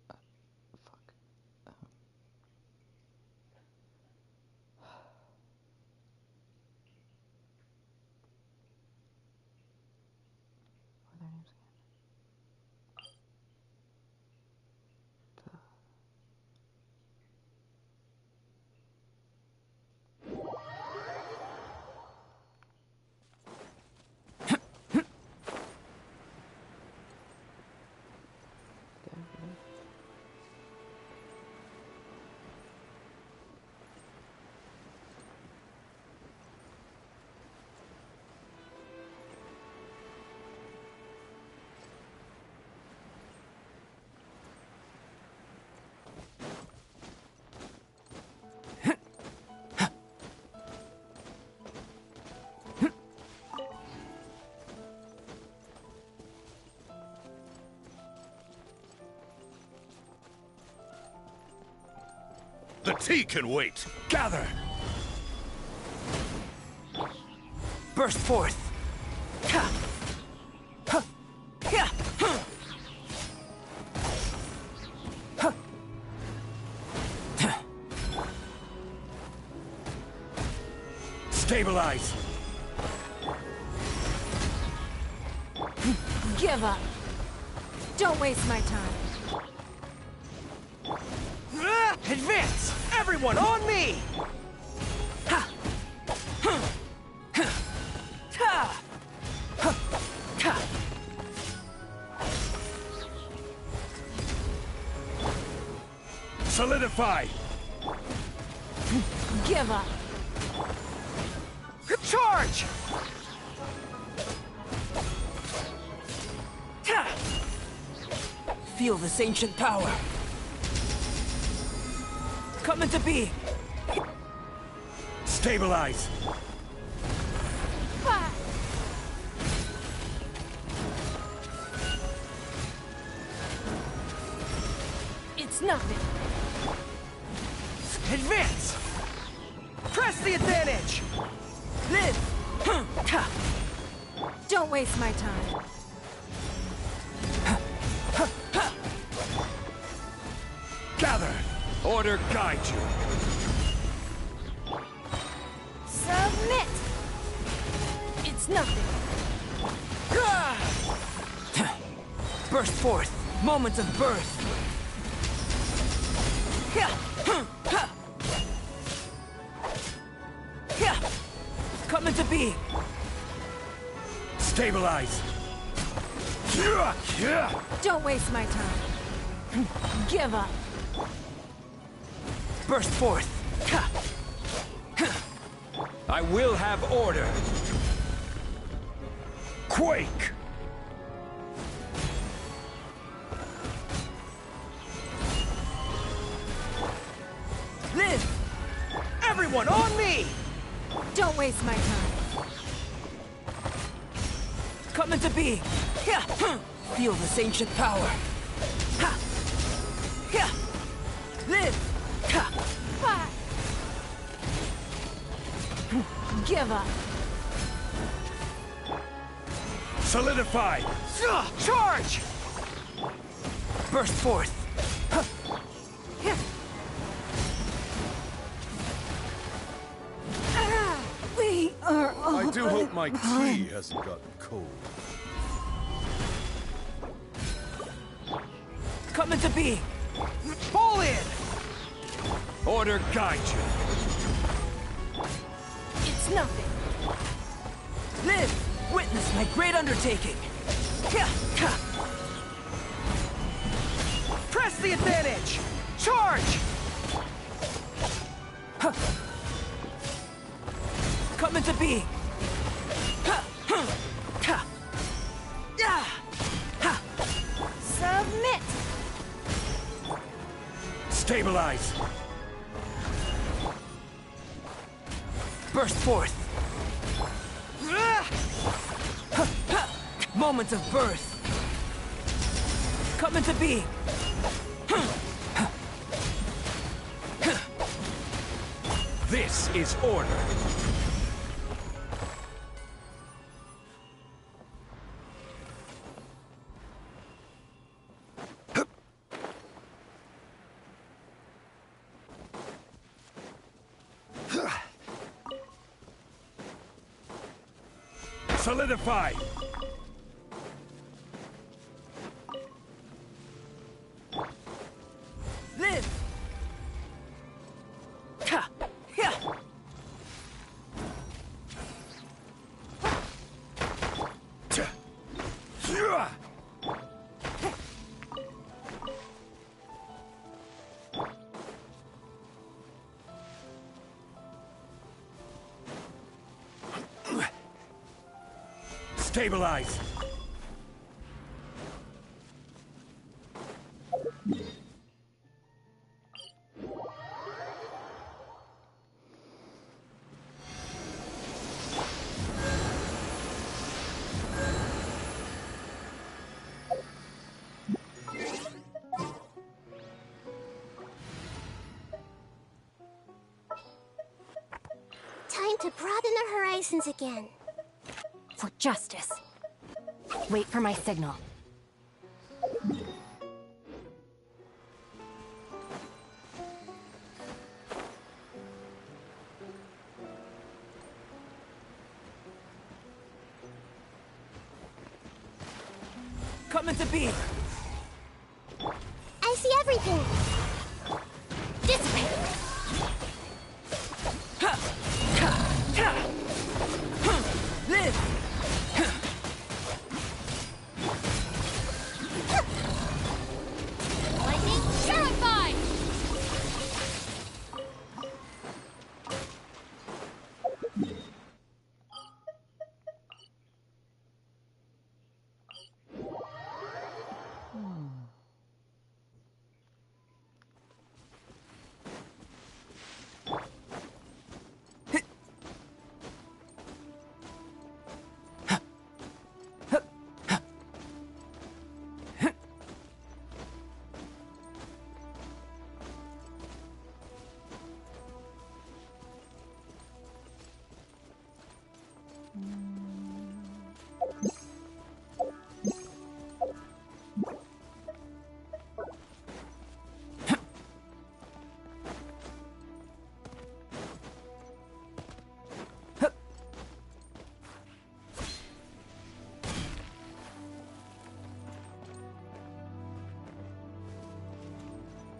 Fuck. The tea can wait! Gather! Burst forth! Ha! Ha! Yeah! Huh! Huh! Stabilize! Give up. Don't waste my time. Advance! Everyone on me! Ha! Huh! Ha! Ha! Ha! Ha! Solidify! Give up. Charge! Ha! Feel this ancient power. Come into being. Stabilize! It's nothing. Advance! Press the advantage! Live! Huh! Ha! Don't waste my time. Gather! Order guide you! Submit! It's nothing. Burst forth! Moments of birth! Yeah! Huh! Ha! Yeah! Come into being! Stabilize! Don't waste my time. Give up. Burst forth! Ha! I will have order! Quake! Live! Everyone on me! Don't waste my time. Come into being! Yeah! Feel this ancient power! Ha! Yeah! Live! Ha! Give up. Solidify! Charge! Burst forth! We are all I do hope my tea hasn't gotten cold. Come into being! Fall in! Order guide you! It's nothing. Live! Witness my great undertaking! Press the advantage! Charge! Come into being! Submit! Stabilize! Burst forth! Moments of birth! Come into being! This is order! Solidify! Live! Ha! Yeah! Stabilize! to broaden our horizons again. For justice. Wait for my signal. Coming to be! I see everything! Dissipate! Live! Lightning terrified!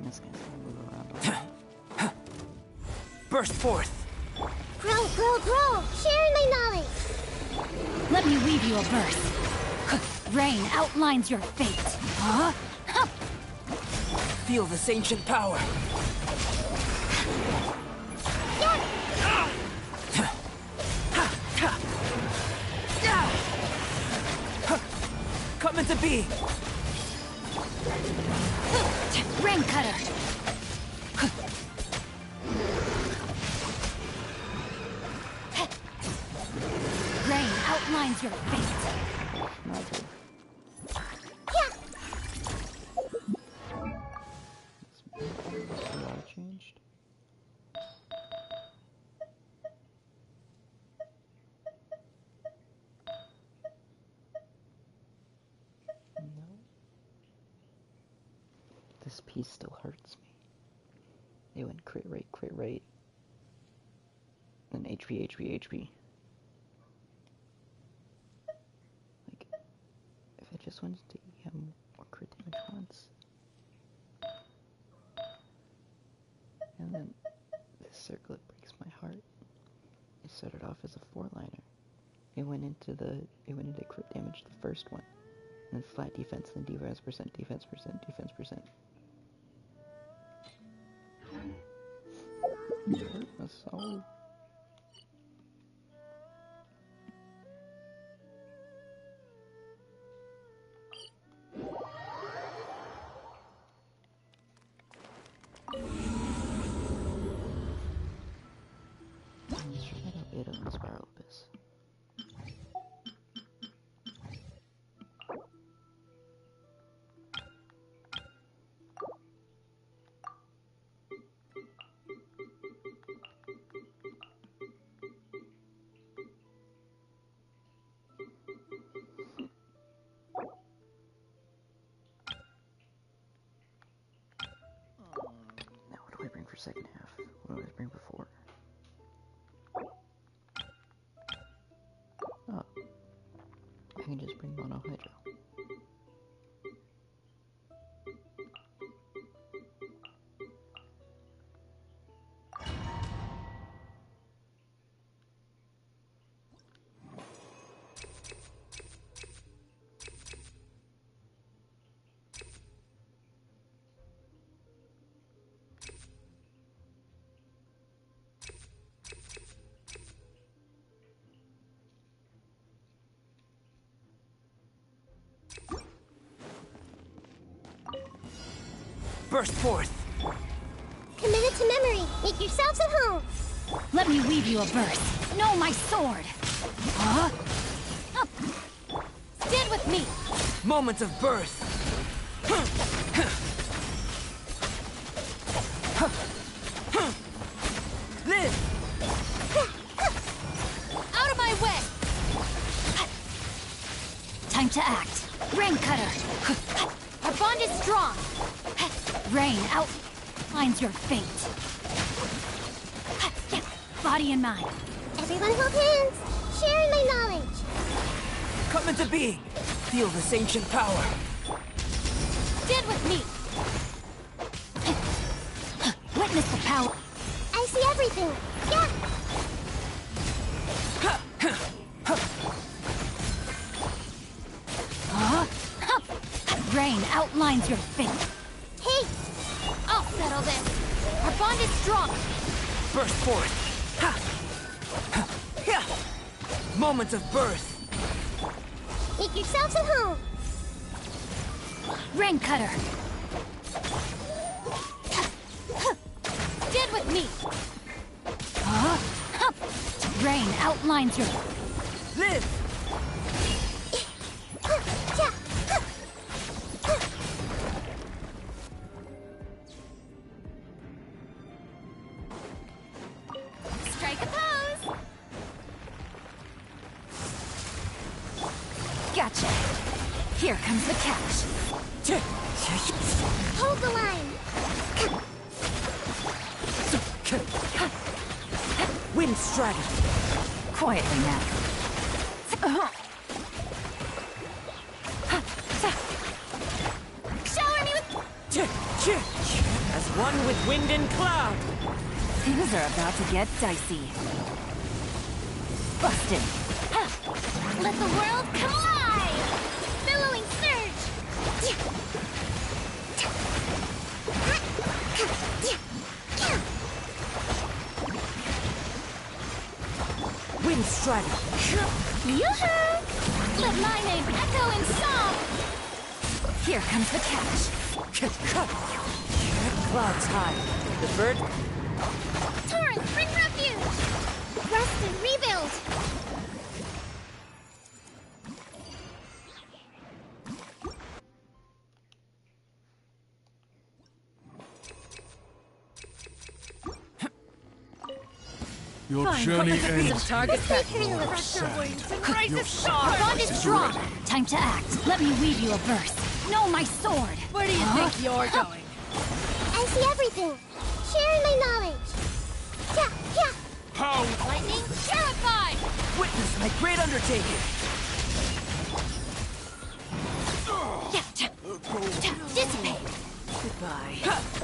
This guy's gonna move around. Burst forth! Grow, grow, grow! Sharing my knowledge! Let me weave you a verse. Rain outlines your fate. Huh? Feel this ancient power. Coming to be! Rain cutter. Rain outlines your fate. Changed. No. This piece still hurts me. It went crit rate. Then HP. Like, if it just went to EM or crit damage once. And then this circlet breaks my heart. It started off as a 4-liner. It went into crit damage the first one. And then flat defense, then defense percent. It hurt my soul. Let's try that Albedo and Spiral Abyss. Now what do I bring for second half? What do I bring before? Oh. I can just bring Mono Hydro. Burst forth! Committed to memory. Make yourselves at home. Let me weave you a verse. Know my sword. Huh? Stand with me. Moment of birth! Live! to act. Rain Cutter. Our bond is strong. Rain outlines your fate. Body and mind. Everyone hold hands. Sharing my knowledge. Come into being. Feel this ancient power. Stand with me. Witness the power. I see everything. Yeah. Rain outlines your fate. Hey! I'll settle this. Our bond is strong. Burst forth. Moment of birth. Make yourselves at home. Rain Cutter. Stand with me. Rain outlines your... Live! Strike a pose. Gotcha. Here comes the catch. Hold the line. Wind Strider. Quietly now. Shower me with... As one with wind and cloud. Things are about to get dicey. Busted. Let the world come alive! Billowing surge! Wind Strider. Yoo-hoo! Let my name echo in song! Here comes the catch. Clouds high. The bird. Torrent, bring refuge! Rest and rebuild! Your Fine, journey put the piece of ends. target back. Our bond is strong. Time to act. Let me weave you a verse. Know my sword. Where do you think you're going? I see everything. Sharing my knowledge. Yeah, yeah. How? Lightning, terrified. Witness my great undertaking. Dissipate. Goodbye.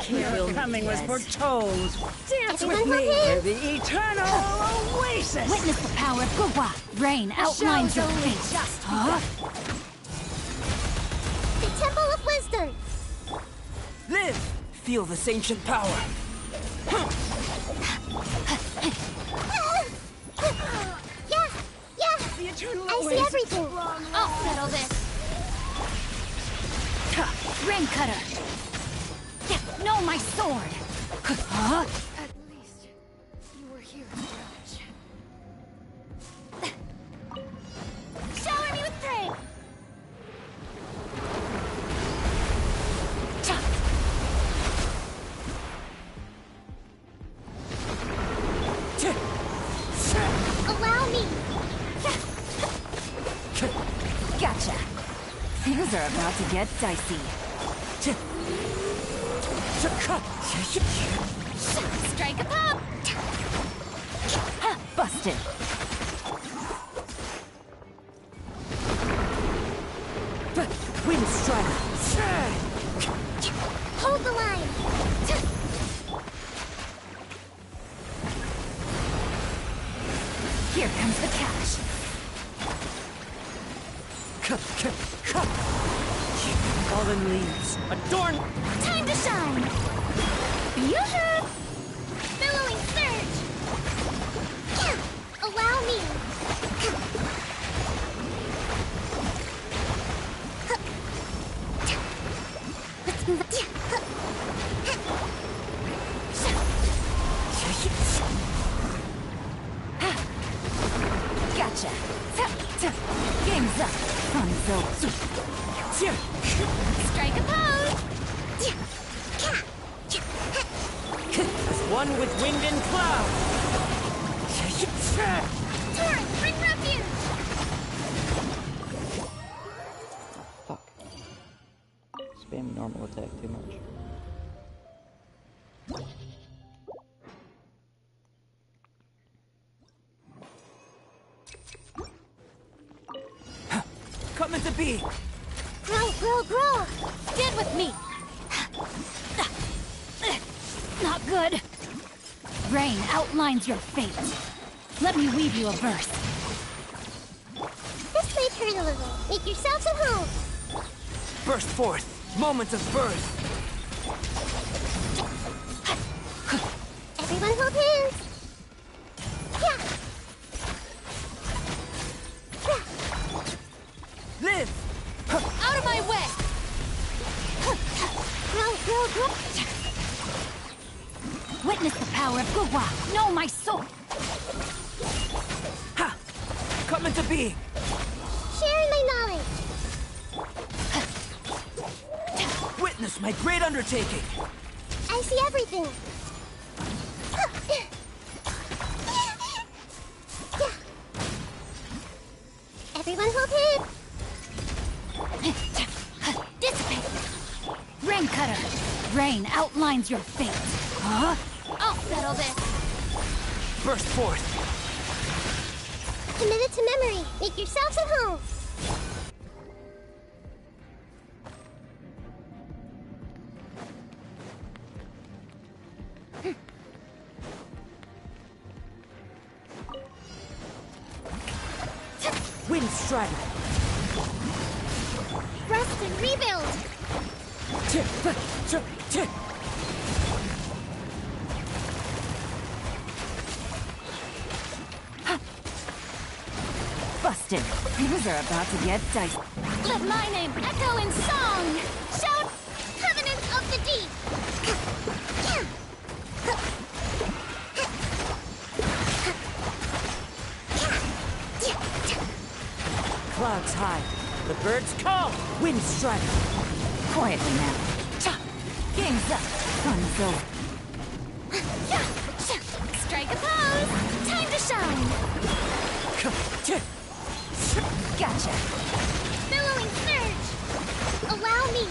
Your coming was foretold. Dance Everyone with me hold for the eternal oasis. Witness the power of Gugwa. Rain outlines your fate. The Temple of Wisdom. Live! Feel this ancient power. Yeah, yeah. The eternal I see oasis. everything. I'll settle this. Rain Cutter. Know my sword. At least you were here, Stretch. Shower me with praise. Allow me. Gotcha. Things are about to get dicey. Strike a pop. Busted. Wind Strider. Hold the line. Here comes the catch. Fallen leaves. Adorn. Time to shine. Yoo-hoo! Billowing surge. Allow me. Let's move it. Gotcha. Game's up. Fun's over. Strike a pose. As one with wind and cloud. Torrent, bring refuge. attack too much. Come into being! Grow, grow, grow! Stand with me! Not good. Rain outlines your fate. Let me weave you a verse. This may hurt a little. Make yourselves at home. Burst forth! Moment of birth! Everyone hold hands. Live! Out of my way! Grow, grow, grow. Witness the power of Gugwa! Know my soul! Ha! Come into being! Sharing my knowledge. Witness my great undertaking! I see everything. Everyone hold hands. Dissipate! Rain cutter! Rain outlines your fate. Huh? I'll settle this! Burst forth! Committed to memory. Make yourselves at home. Wind Strider! Rest and rebuild. Busted. Things are about to get dicey. Let my name echo in song! Shout Covenant of the Deep. Clouds high. The birds call! Wind Strider! Quietly now. Game's up. Fun's over. Strike a pose! Time to shine! Gotcha. Billowing surge. Allow me.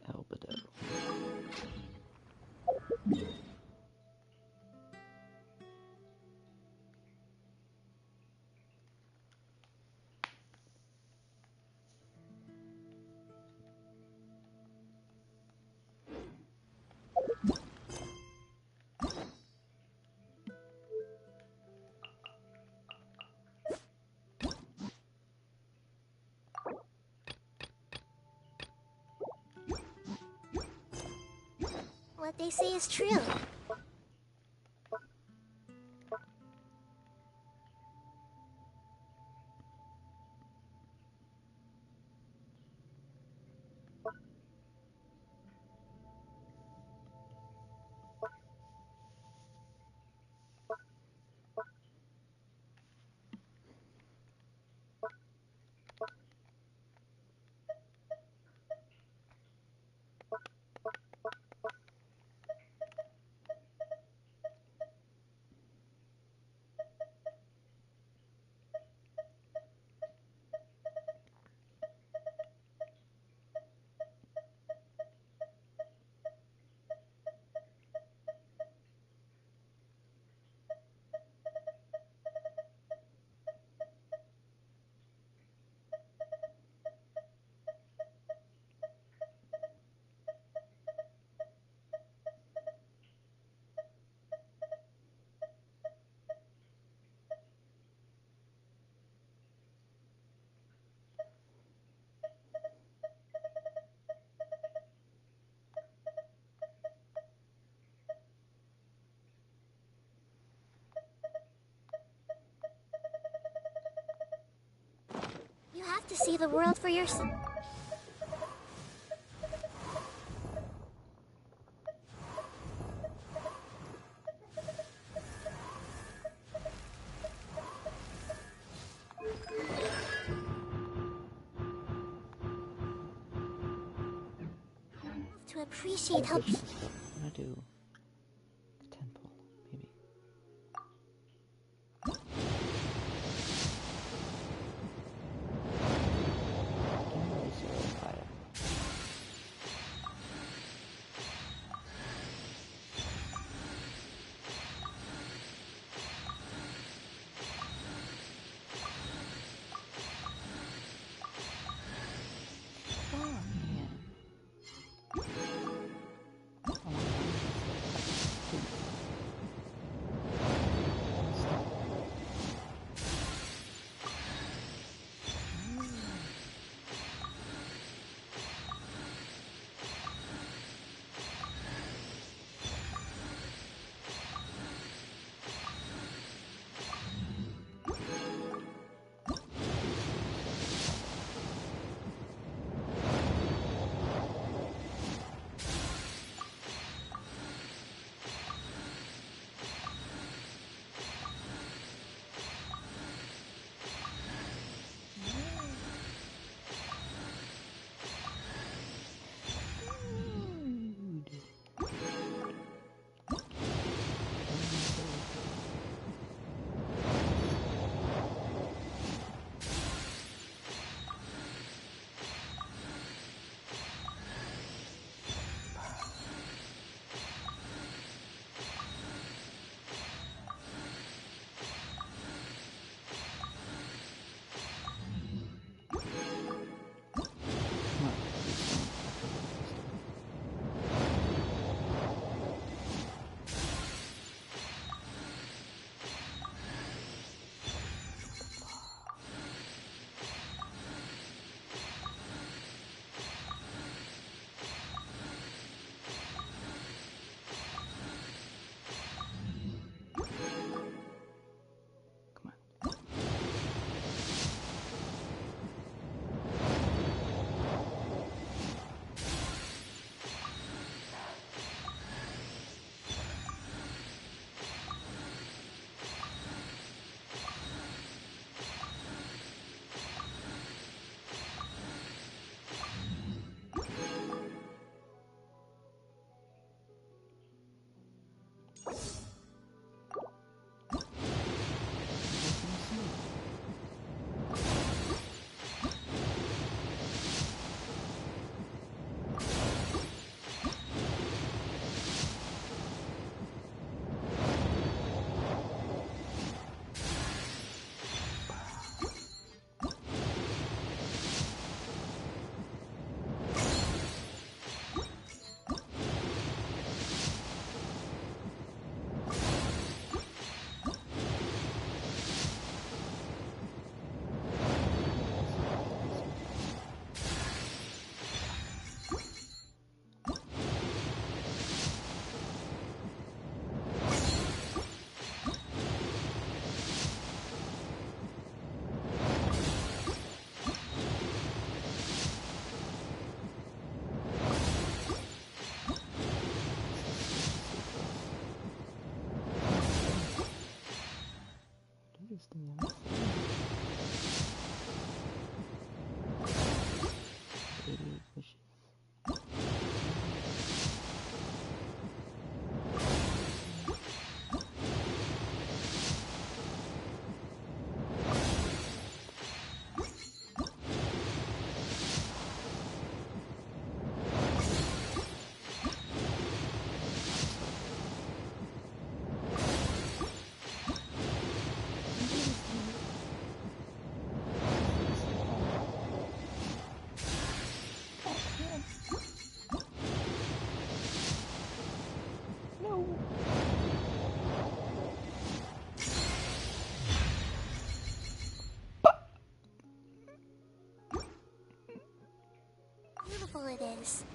Albedo. What they say is true. You have to see the world for yourself. appreciate how. I'm gonna do a temple, maybe. Give me Lisa or Kaya. Oh man. Beautiful it is.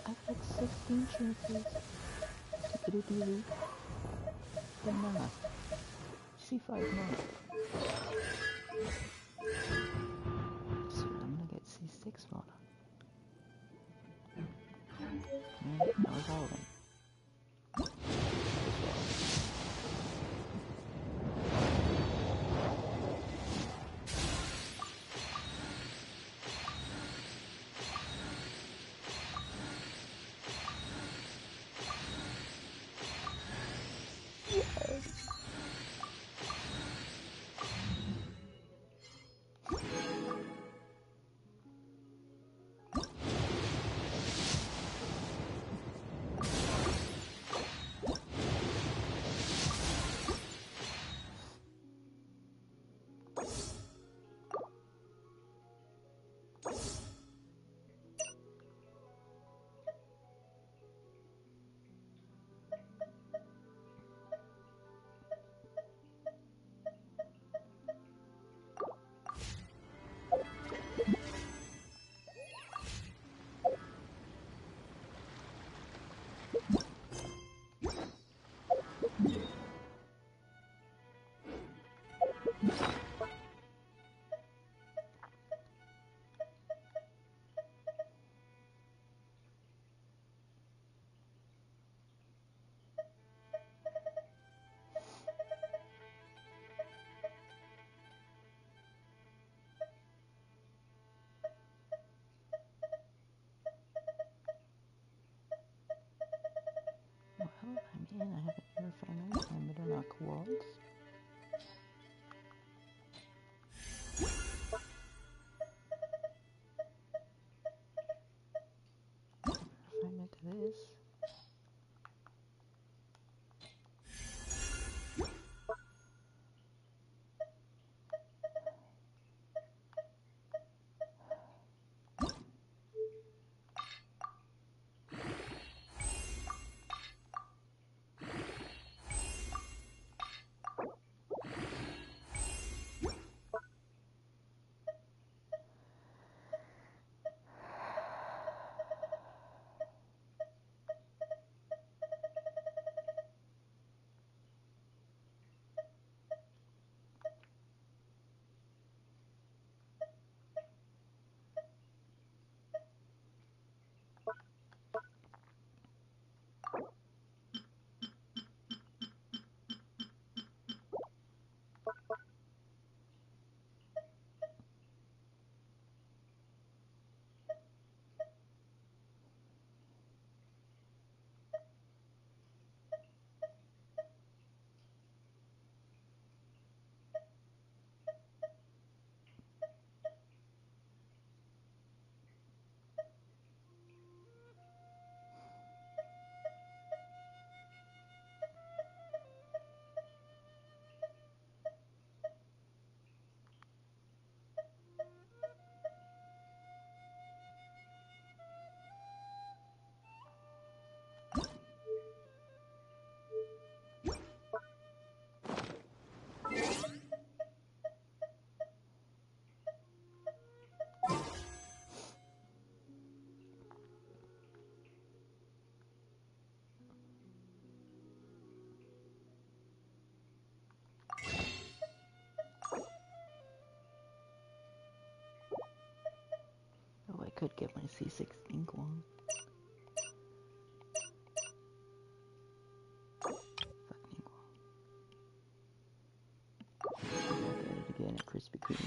I've had 16 chances to get a dealer, but nah. C5 not. So I'm gonna get C6 mod. I was all in. Well, I mean, I have a refinery and Middlenock Worlds. Refinement to this. Oh, I could get my C6 ink one. Look at it again at Krispy Kreme.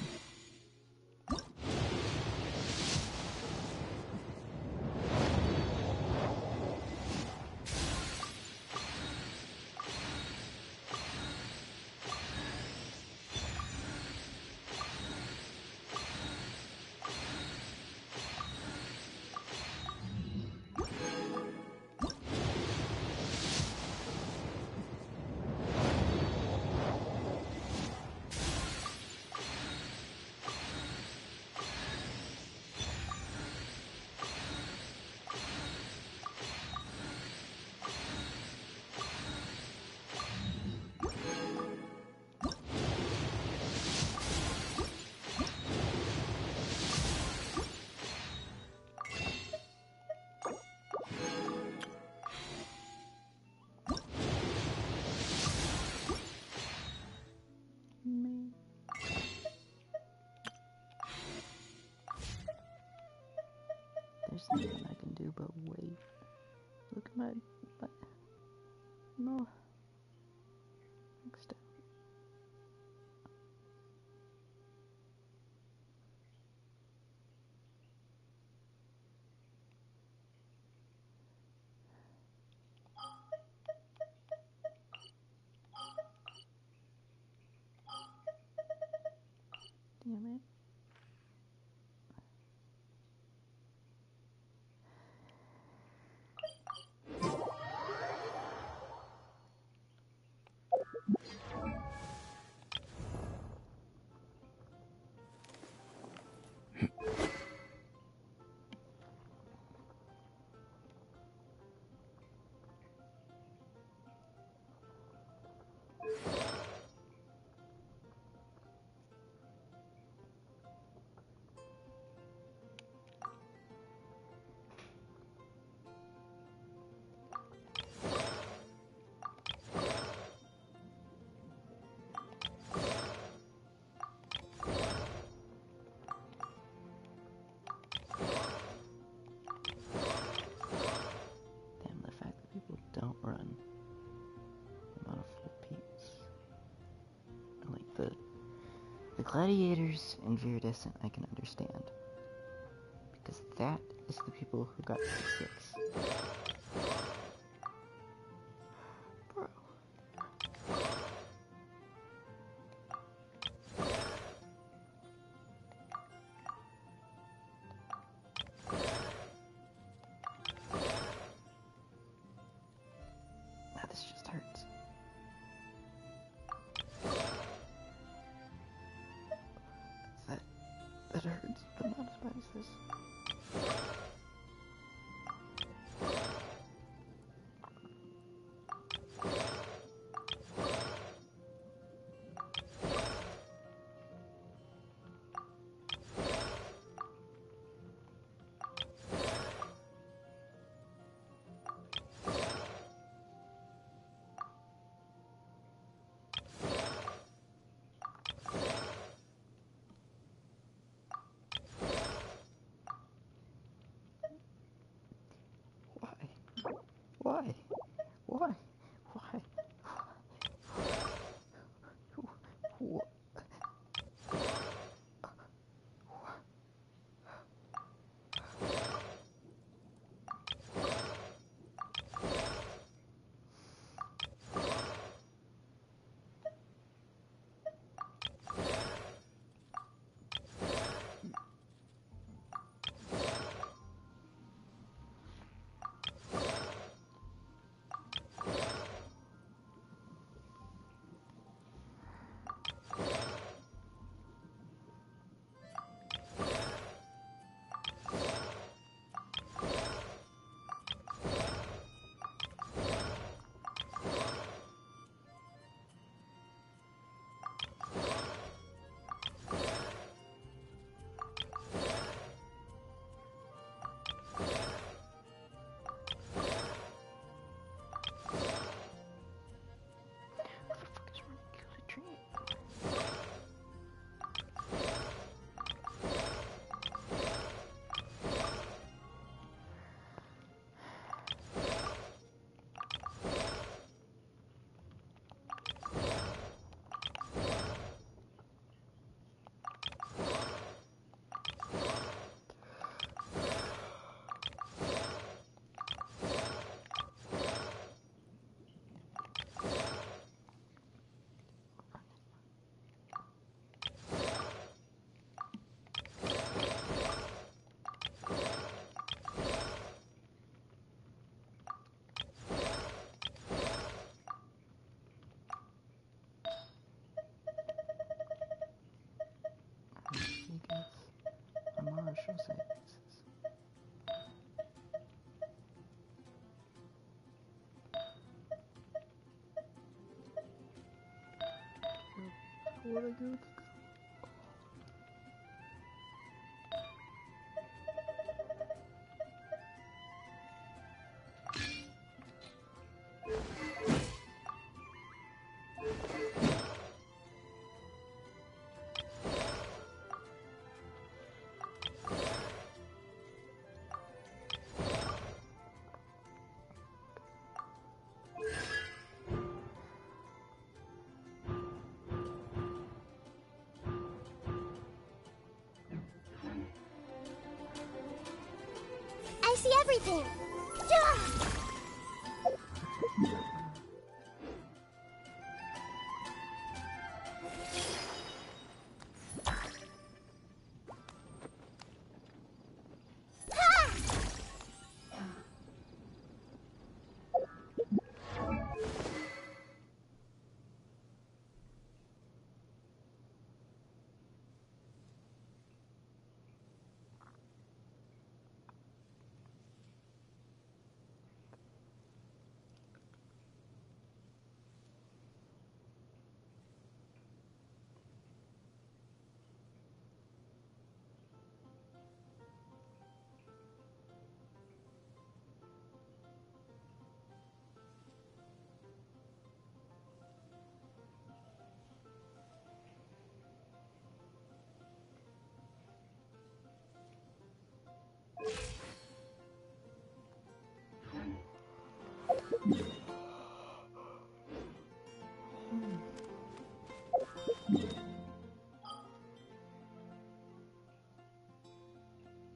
No. Next step. Damn it. Damn, the fact that people don't run. I'm on a full peeps. Like the gladiators and Viridescent I can understand. Because that is the people who got 6. Bro. Now this just hurts. That hurts, but not as bad as this. Why? Why? Why? Why? What I do? see everything.